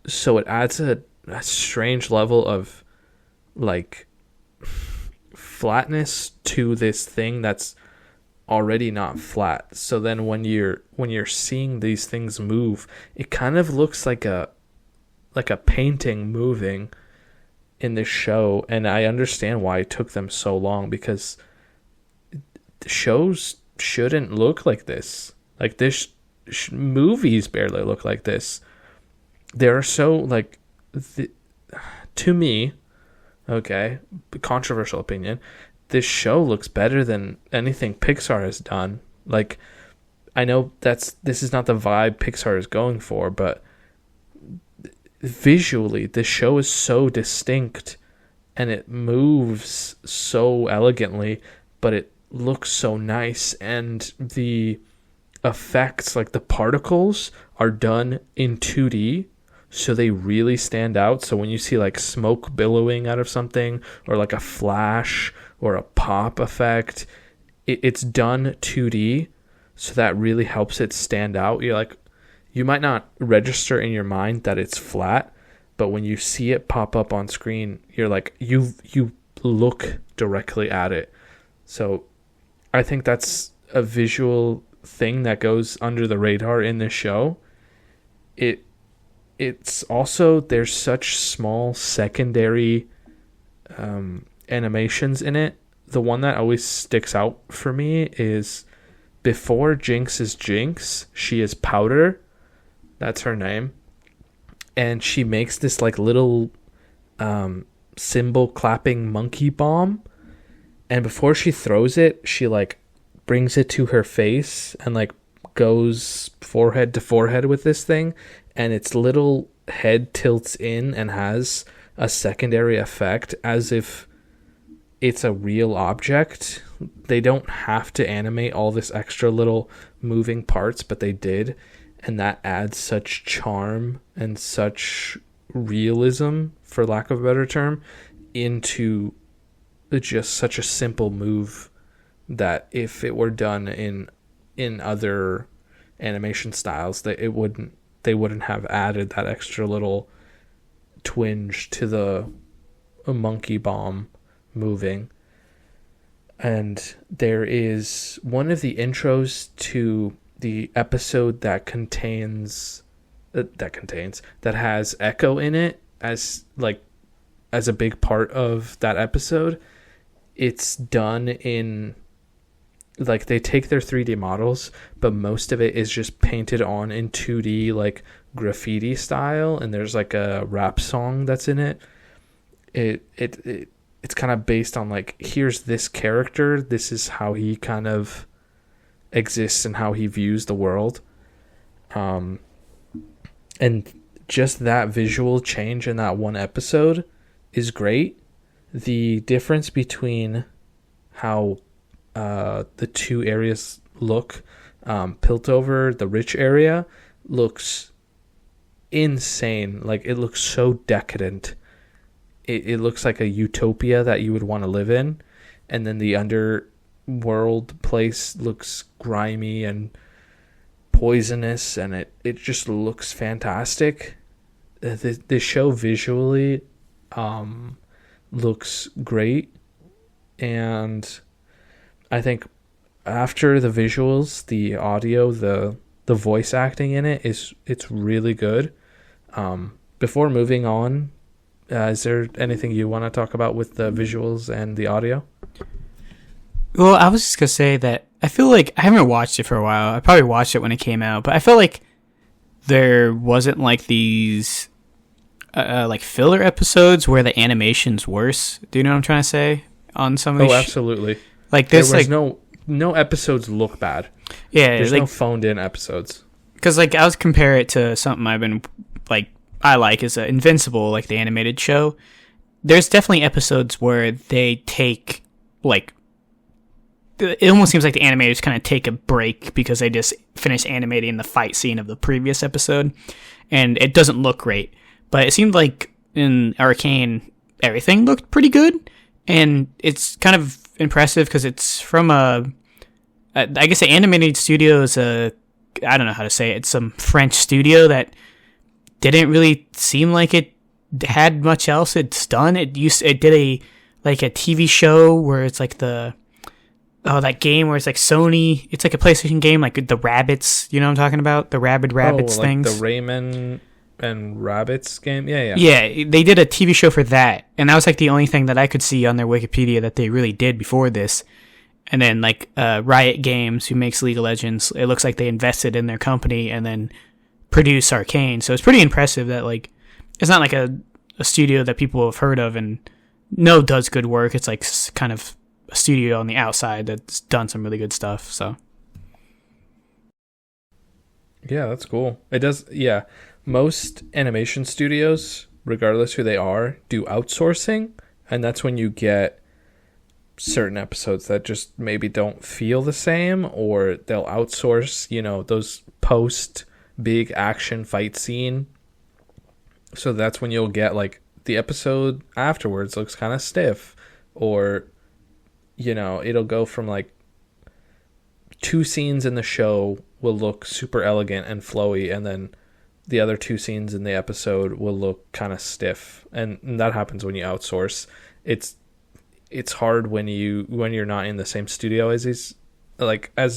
So it adds a strange level of like flatness to this thing that's already not flat. So then when you're seeing these things move, it kind of looks like a like a painting moving in this show, and I understand why it took them so long, because shows shouldn't look like this. Like this, movies barely look like this. They're so like, to me, okay, controversial opinion, this show looks better than anything Pixar has done. Like, I know this is not the vibe Pixar is going for, but visually, this show is so distinct and it moves so elegantly, but it looks so nice, and the effects, like the particles, are done in 2D, so they really stand out. So when you see like smoke billowing out of something, or like a flash or a pop effect, it's done 2D, so that really helps it stand out. You're like, you might not register in your mind that it's flat, but when you see it pop up on screen, you're like, you look directly at it. So I think that's a visual thing that goes under the radar in this show. It's also, there's such small secondary animations in it. The one that always sticks out for me is before Jinx is Jinx, she is Powder. That's her name. And she makes this like little cymbal clapping monkey bomb. And before she throws it, she like brings it to her face and like goes forehead to forehead with this thing. And its little head tilts in and has a secondary effect as if it's a real object. They don't have to animate all this extra little moving parts, but they did. And that adds such charm and such realism, for lack of a better term, into just such a simple move that if it were done in other animation styles, they wouldn't have added that extra little twinge to the monkey bomb moving. And there is one of the intros to the episode that has Echo in it as a big part of that episode. It's done in, like, they take their 3D models, but most of it is just painted on in 2D, like graffiti style, and there's like a rap song that's in it. It's kind of based on like, here's this character, this is how he kind of exists and how he views the world. And just that visual change in that one episode is great. The difference between how the two areas look, Piltover, the rich area, looks insane. Like, it looks so decadent. It looks like a utopia that you would want to live in. And then the underworld place looks grimy and poisonous, and it just looks fantastic. The show visually looks great, and I think after the visuals, the audio, the voice acting in it's really good. Before moving on, is there anything you want to talk about with the visuals and the audio? Well, I was just gonna say that I feel like I haven't watched it for a while. I probably watched it when it came out, but I feel like there wasn't like these like filler episodes where the animation's worse. Do you know what I'm trying to say? On some of these absolutely. Like this, there was like no episodes look bad. Yeah, there's like, no phoned in episodes. Because like I was compare it to something I've been like I like is Invincible, like the animated show. There's definitely episodes where they take like. It almost seems like the animators kind of take a break because they just finished animating the fight scene of the previous episode, and it doesn't look great. But it seemed like in Arcane, everything looked pretty good, and it's kind of impressive because it's from I guess the animated studio is I don't know how to say it. It's some French studio that didn't really seem like it had much else it's done. It did a TV show where it's like that game where it's like Sony, it's like a PlayStation game, like the rabbits, you know what I'm talking about? The rabid rabbits like things. The Rayman and Rabbits game. Yeah. Yeah, they did a TV show for that, and that was like the only thing that I could see on their Wikipedia that they really did before this. And then like Riot Games, who makes League of Legends, it looks like they invested in their company and then produced Arcane. So it's pretty impressive that like it's not like a studio that people have heard of and know does good work. It's like kind of a studio on the outside that's done some really good stuff. So yeah, that's cool. It does. Yeah, most animation studios, regardless who they are, do outsourcing, and that's when you get certain episodes that just maybe don't feel the same, or they'll outsource, those post big action fight scene. So that's when you'll get like the episode afterwards looks kind of stiff, or it'll go from like 2 scenes in the show will look super elegant and flowy, and then the other 2 scenes in the episode will look kind of stiff, and that happens when you outsource. It's hard when you're not in the same studio as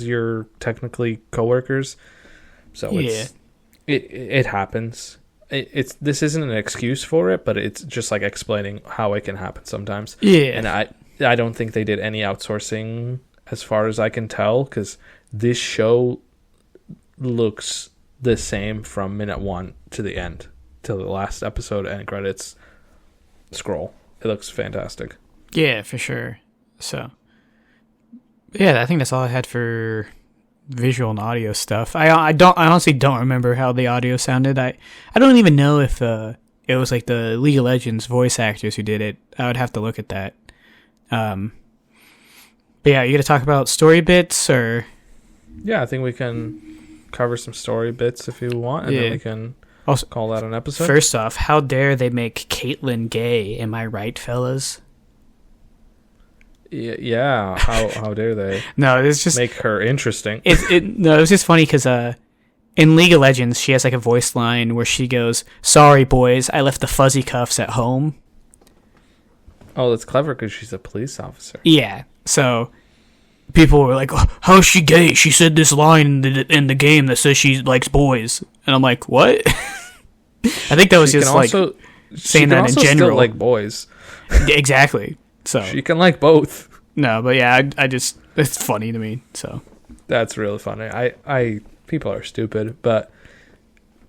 your technically coworkers. So yeah, it happens. This isn't an excuse for it, but it's just like explaining how it can happen sometimes. Yeah, and I don't think they did any outsourcing as far as I can tell, because this show looks the same from minute 1 to the end, to the last episode and credits scroll. It looks fantastic. Yeah, for sure. So, yeah, I think that's all I had for visual and audio stuff. I honestly don't remember how the audio sounded. I don't even know if it was like the League of Legends voice actors who did it. I would have to look at that. But yeah, you gonna talk about story bits or? Yeah, I think we can cover some story bits if you want, and then we can also call that an episode. First off, how dare they make Caitlyn gay? Am I right, fellas? Yeah, how dare they? No, it's just make her interesting. No, it was just funny because in League of Legends she has like a voice line where she goes, "Sorry boys, I left the fuzzy cuffs at home." Oh, that's clever because she's a police officer. Yeah, so people were like, oh, "How's she gay? She said this line in the game that says she likes boys," and I'm like, "What?" I think that was just like saying that in general, still like boys. Exactly. So she can like both. No, but yeah, I just it's funny to me. So that's really funny. I people are stupid, but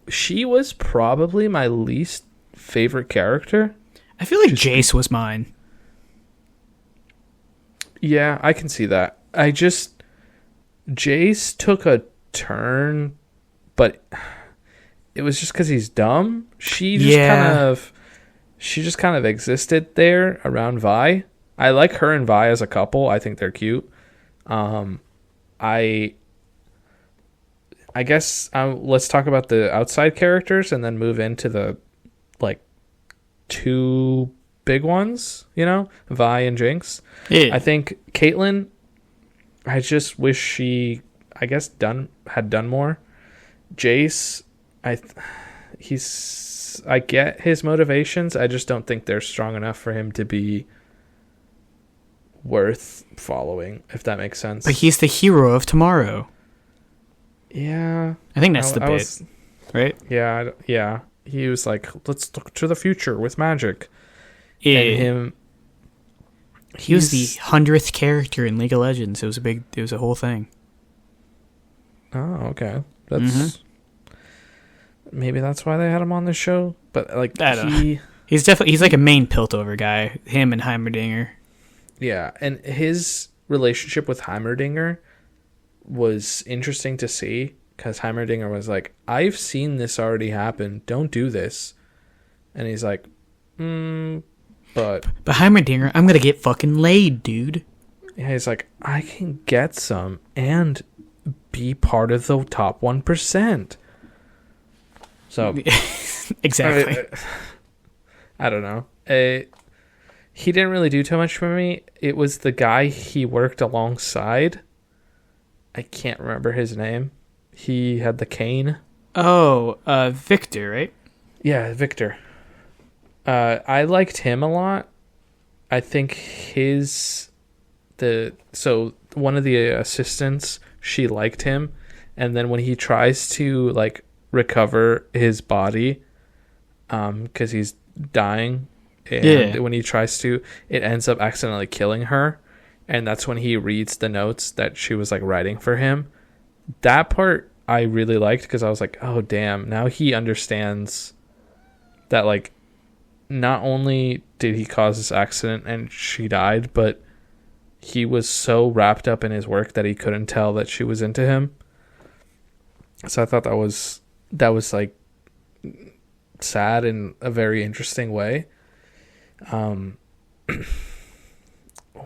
she was probably my least favorite character. I feel like Jace was mine. Yeah, I can see that. Jace took a turn, but it was just because he's dumb. She just kind of existed there around Vi. I like her and Vi as a couple. I think they're cute. I guess let's talk about the outside characters and then move into the like 2 big ones. Vi and Jinx. Yeah. I think Caitlyn. I just wish she, had done more. Jace, I get his motivations. I just don't think they're strong enough for him to be worth following, if that makes sense. But he's the hero of tomorrow. Yeah. I think that's the bit, right? Yeah. He was like, let's look to the future with magic. Yeah. And he was the 100th character in League of Legends. It was a whole thing. Oh, okay. That's... Maybe that's why they had him on the show. But like he's like a main Piltover guy. Him and Heimerdinger. Yeah, and his relationship with Heimerdinger was interesting to see because Heimerdinger was like, "I've seen this already happen. Don't do this," and he's like, "But Heimerdinger, I'm gonna get fucking laid, dude." Yeah, he's like, "I can get some and be part of the top 1%." So exactly. I don't know. He didn't really do too much for me. It was the guy he worked alongside. I can't remember his name. He had the cane. Oh, Victor, right? Yeah, Victor. I liked him a lot. I think one of the assistants, she liked him, and then when he tries to like recover his body because he's dying, and Yeah. when he tries to, it ends up accidentally killing her, and that's when he reads the notes that she was like writing for him. That part I really liked because I was like, oh damn, now he understands that, like, not only did he cause this accident and she died, but he was so wrapped up in his work that he couldn't tell that she was into him. So I thought that was like sad in a very interesting way.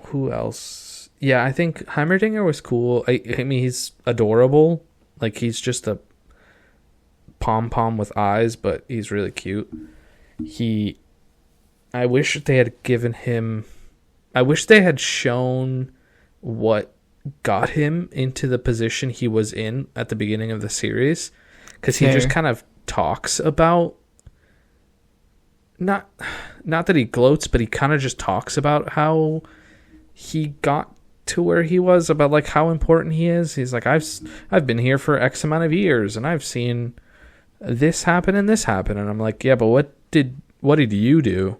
Who else? Yeah, I think Heimerdinger was cool. I mean, he's adorable. Like, he's just a pom-pom with eyes, but he's really cute. I wish they had given him... I wish they had shown what got him into the position he was in at the beginning of the series. Because he just kind of talks about... Not that he gloats, but he kind of just talks about how he got to where he was, about like how important he is. He's like, I've been here for X amount of years, and I've seen this happen and this happen. And I'm like, yeah, but what did you do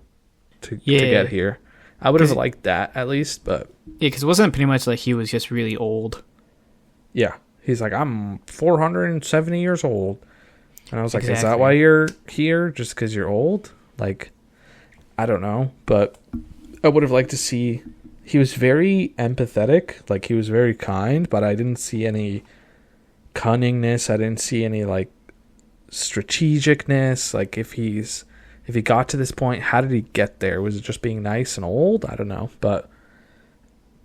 to get here? I would have liked that at least, but yeah, because it wasn't pretty much like he was just really old. Yeah, he's like, I'm 470 years old, and I was like, Exactly. Is that why you're here? Just because you're old? Like, I don't know, but I would have liked to see. He was very empathetic, like he was very kind, but I didn't see any cunningness. I didn't see any like strategicness. Like, if he got to this point, how did he get there? Was it just being nice and old? I don't know, but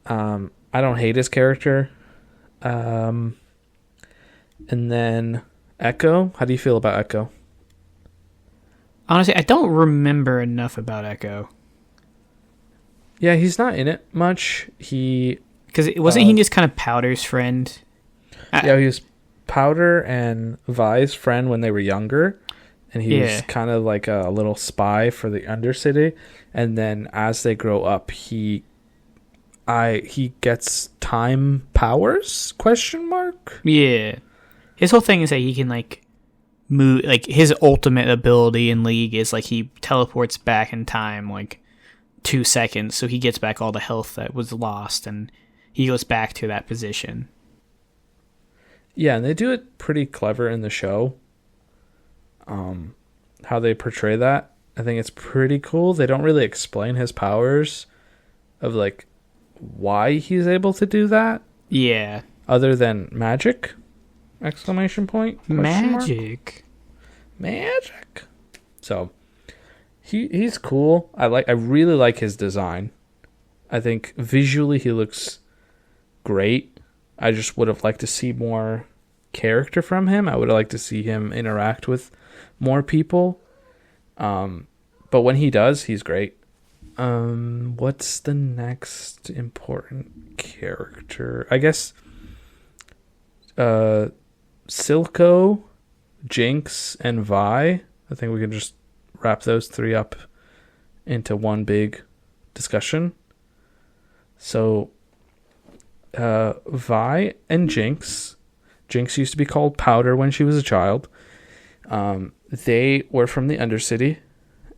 I don't hate his character. And then Echo, how do you feel about Echo? Honestly, I don't remember enough about Echo. Yeah, he's not in it much. He Wasn't he just kind of Powder's friend? Yeah, he was Powder and Vi's friend when they were younger, and he was kind of like a little spy for the Undercity. And then as they grow up, he gets time powers? Question mark? Yeah, his whole thing is that he can like move. Like, his ultimate ability in League is like he teleports back in time like 2 seconds, so he gets back all the health that was lost, and he goes back to that position. Yeah, and they do it pretty clever in the show. How they portray that, I think it's pretty cool. They don't really explain his powers of like why he's able to do that. Yeah. Other than magic? Exclamation point. Magic. Magic. So he's cool. I really like his design. I think visually he looks great. I just would have liked to see more character from him. I would have liked to see him interact with more people. But when he does, he's great. What's the next important character? I guess Silco, Jinx, and Vi. I think we can just wrap those three up into one big discussion. So Vi and Jinx used to be called Powder when she was a child. They were from the Undercity,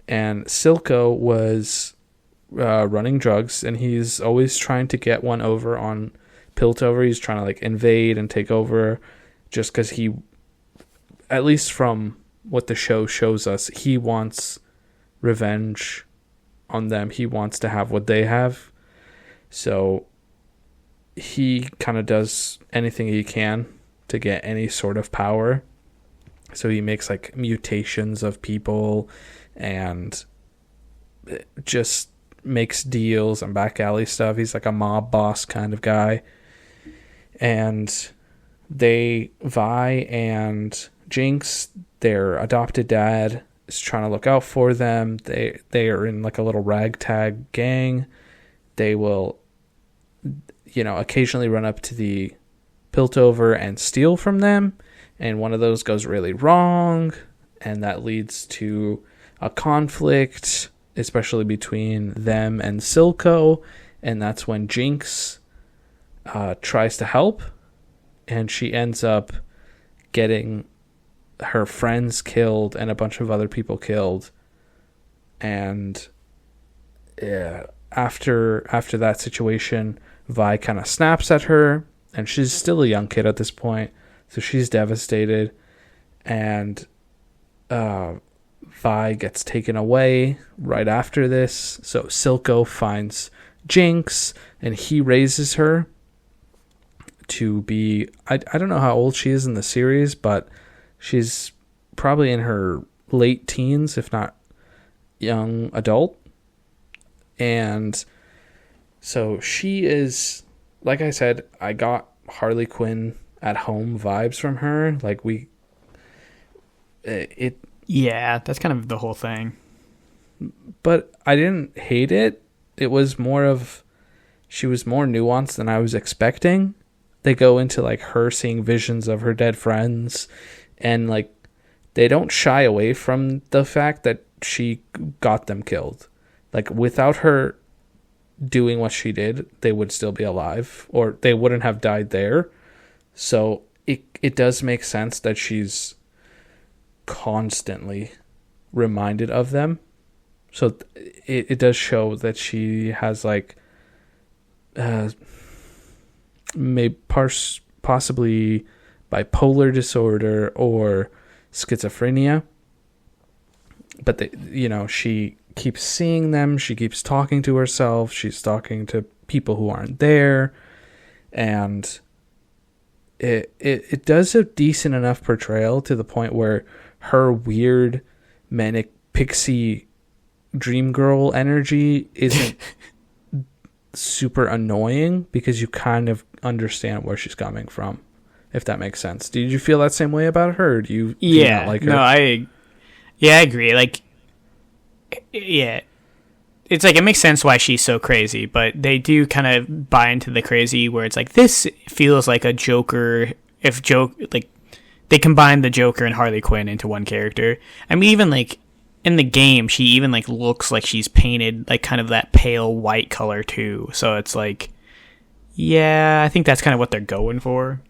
and Silco was running drugs, and he's always trying to get one over on Piltover. He's trying to like invade and take over, just because he, at least from what the show shows us, he wants revenge on them. He wants to have what they have. So he kind of does anything he can to get any sort of power. So he makes like mutations of people and just makes deals and back alley stuff. He's like a mob boss kind of guy. And Vi and Jinx, their adopted dad is trying to look out for them. They are in like a little ragtag gang. They will, occasionally run up to the Piltover and steal from them. And one of those goes really wrong, and that leads to a conflict, especially between them and Silco. And that's when Jinx tries to help, and she ends up getting her friends killed and a bunch of other people killed. And yeah, after that situation, Vi kind of snaps at her, and she's still a young kid at this point, so she's devastated. And Vi gets taken away right after this. So Silco finds Jinx, and he raises her to be... I don't know how old she is in the series, but she's probably in her late teens, if not young adult. And so she is... Like I said, I got Harley Quinn at home vibes from her. Like, Yeah, that's kind of the whole thing. But I didn't hate it. It was more of... She was more nuanced than I was expecting. They go into, like, her seeing visions of her dead friends. And, like, they don't shy away from the fact that she got them killed. Like, without her doing what she did, they would still be alive. Or they wouldn't have died there. So it does make sense that she's constantly reminded of them. So it does show that she has, like, maybe possibly bipolar disorder or schizophrenia. But she keeps seeing them. She keeps talking to herself. She's talking to people who aren't there, and it does a decent enough portrayal to the point where her weird manic pixie dream girl energy isn't super annoying, because you kind of understand where she's coming from, if that makes sense. Did you feel that same way about her, or do you not like her? No, I agree. Like, yeah, it's like, it makes sense why she's so crazy, but they do kind of buy into the crazy where it's like, this feels like a Joker, like, they combine the Joker and Harley Quinn into one character. I mean, even, like, in the game, she even, like, looks like she's painted, like, kind of that pale white color, too. So it's like, yeah, I think that's kind of what they're going for.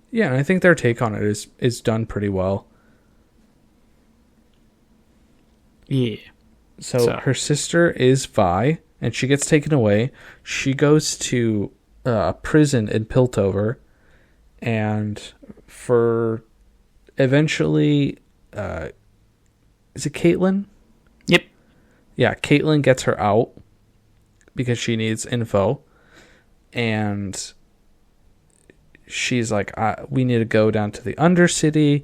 Yeah, and I think their take on it is done pretty well. Yeah. So her sister is Vi, and she gets taken away. She goes to a prison in Piltover, and for eventually... is it Caitlin? Yep. Yeah, Caitlin gets her out because she needs info. And she's like, we need to go down to the Undercity.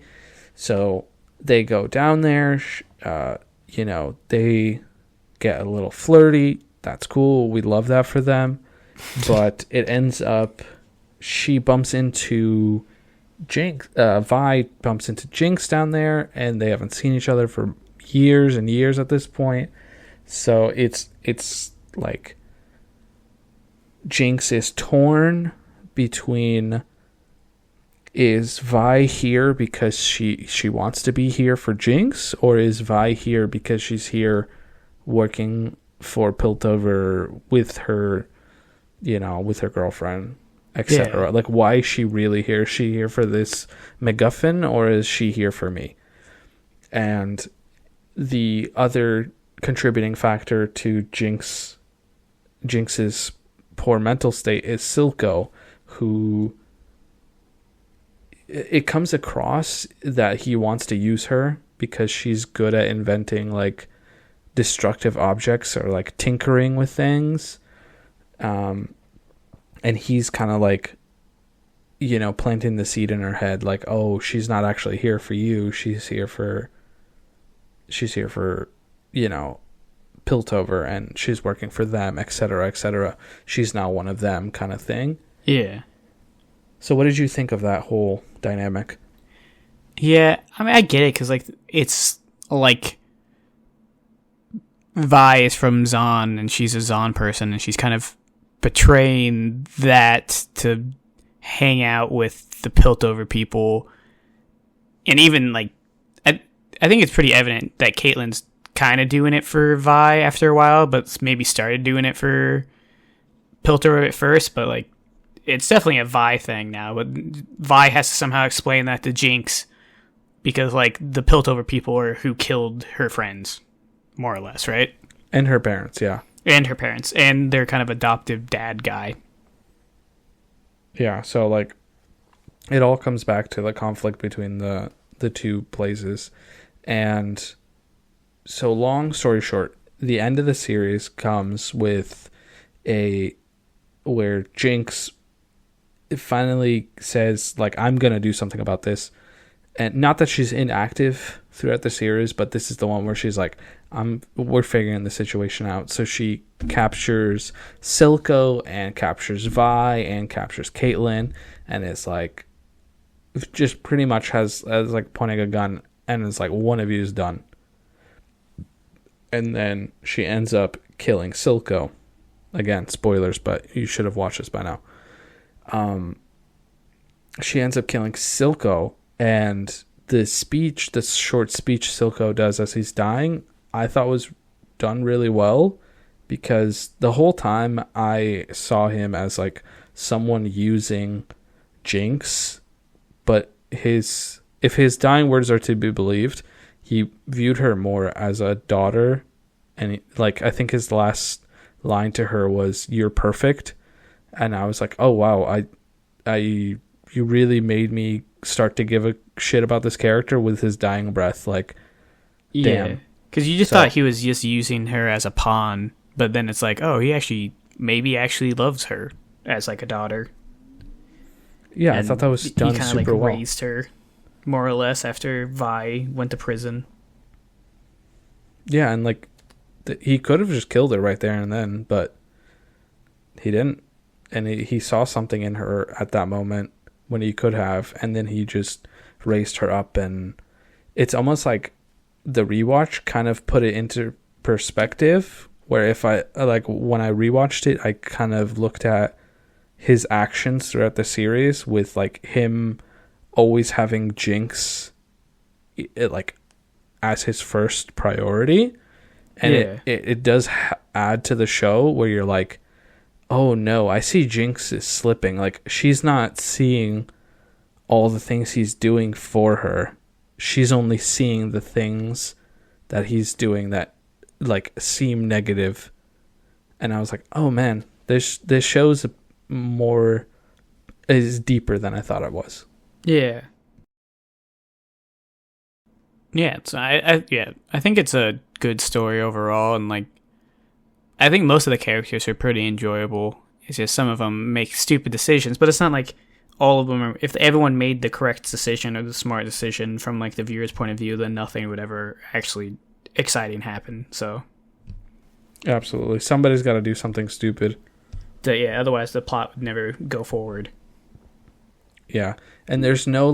So they go down there. They get a little flirty. That's cool. We love that for them. But it ends up, she bumps into Jinx. Vi bumps into Jinx down there, and they haven't seen each other for years and years at this point. So it's like Jinx is torn between, is Vi here because she wants to be here for Jinx, or is Vi here because she's here working for Piltover with her, with her girlfriend, etc. Yeah. Like, why is she really here? Is she here for this MacGuffin, or is she here for me? And the other contributing factor to Jinx's poor mental state is Silco, who, it comes across that he wants to use her because she's good at inventing, like, destructive objects or, like, tinkering with things. And he's kind of like, planting the seed in her head, like, oh, she's not actually here for you. She's here for Piltover, and she's working for them, etc., etc. She's now one of them, kind of thing. Yeah. So what did you think of that whole dynamic? Yeah, I mean, I get it, because, like, it's like Vi is from Zon, and she's a Zon person, and she's kind of betraying that to hang out with the Piltover people. And even, like, I think it's pretty evident that Caitlyn's kind of doing it for Vi after a while, but maybe started doing it for Piltover at first, but, like, it's definitely a Vi thing now. But Vi has to somehow explain that to Jinx because like the Piltover people are who killed her friends, more or less, right? And her parents, yeah. And her parents, and their kind of adoptive dad guy. Yeah, so like it all comes back to the conflict between the two places. And so long story short, the end of the series comes with where Jinx finally says, like, I'm going to do something about this. And not that she's inactive throughout the series, but this is the one where she's like, we're figuring the situation out. So she captures Silco and captures Vi and captures Caitlyn, and it's like, just pretty much has like pointing a gun, and it's like, one of you is done. And then she ends up killing Silco. Again, spoilers, but you should have watched this by now. She ends up killing Silco, and the short speech Silco does as he's dying, I thought was done really well, because the whole time I saw him as like someone using Jinx, but if his dying words are to be believed, he viewed her more as a daughter, and like I think his last line to her was, "You're perfect," and I was like, "Oh wow, you really made me start to give a shit about this character with his dying breath." Like, damn, because you just thought he was just using her as a pawn, but then it's like, oh, he actually loves her as like a daughter. Yeah, and I thought that was done super like well. Raised her more or less after Vi went to prison. Yeah, and like he could have just killed her right there and then, but he didn't. And he saw something in her at that moment when he could have, and then he just raised her up. And it's almost like the rewatch kind of put it into perspective, where if I like when I rewatched it, I kind of looked at his actions throughout the series with like him always having Jinx like as his first priority, and it does add to the show where you're like, oh no, I see Jinx is slipping. Like, she's not seeing all the things he's doing for her. She's only seeing the things that he's doing that like seem negative. And I was like, oh man, this show's is deeper than I thought it was. Yeah. Yeah, so I think it's a good story overall, and like I think most of the characters are pretty enjoyable. It's just some of them make stupid decisions, but it's not like all of them are. If everyone made the correct decision or the smart decision from like the viewer's point of view, then nothing would ever actually exciting happen. So absolutely, somebody's got to do something stupid. Otherwise the plot would never go forward. Yeah, and there's no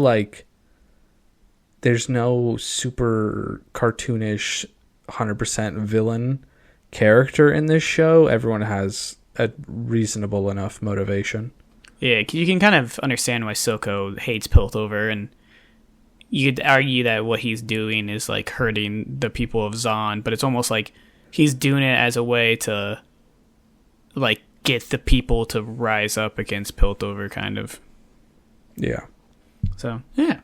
super cartoonish 100% villain character in this show. Everyone has a reasonable enough motivation. Yeah, you can kind of understand why Silco hates Piltover, and you could argue that what he's doing is like hurting the people of Zon, but it's almost like he's doing it as a way to like get the people to rise up against Piltover, kind of. Yeah. So, yeah.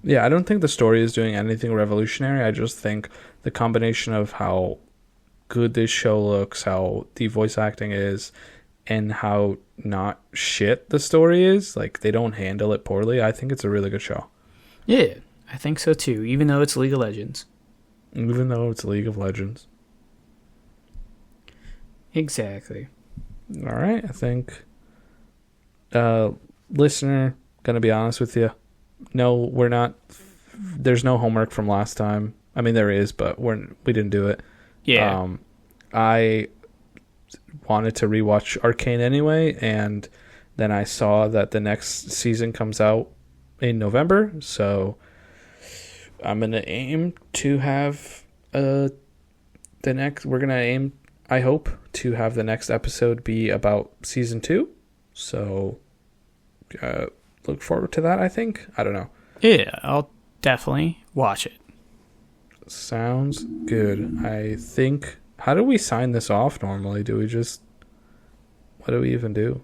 Yeah, I don't think the story is doing anything revolutionary. I just think the combination of how good this show looks, how the voice acting is, and how not shit the story is, like they don't handle it poorly. I think it's a really good show. Yeah, I think so too, even though it's League of Legends. Even though it's League of Legends. Exactly. All right, I think listener, gonna be honest with you. No, we're not. There's no homework from last time. I mean, there is, but we didn't do it. Yeah. I wanted to rewatch Arcane anyway, and then I saw that the next season comes out in November, so I'm gonna aim to have we're gonna aim, I hope, to have the next episode be about season 2. So look forward to that, I think. I don't know. Yeah, I'll definitely watch it. Sounds good. I think, how do we sign this off normally? What do we even do?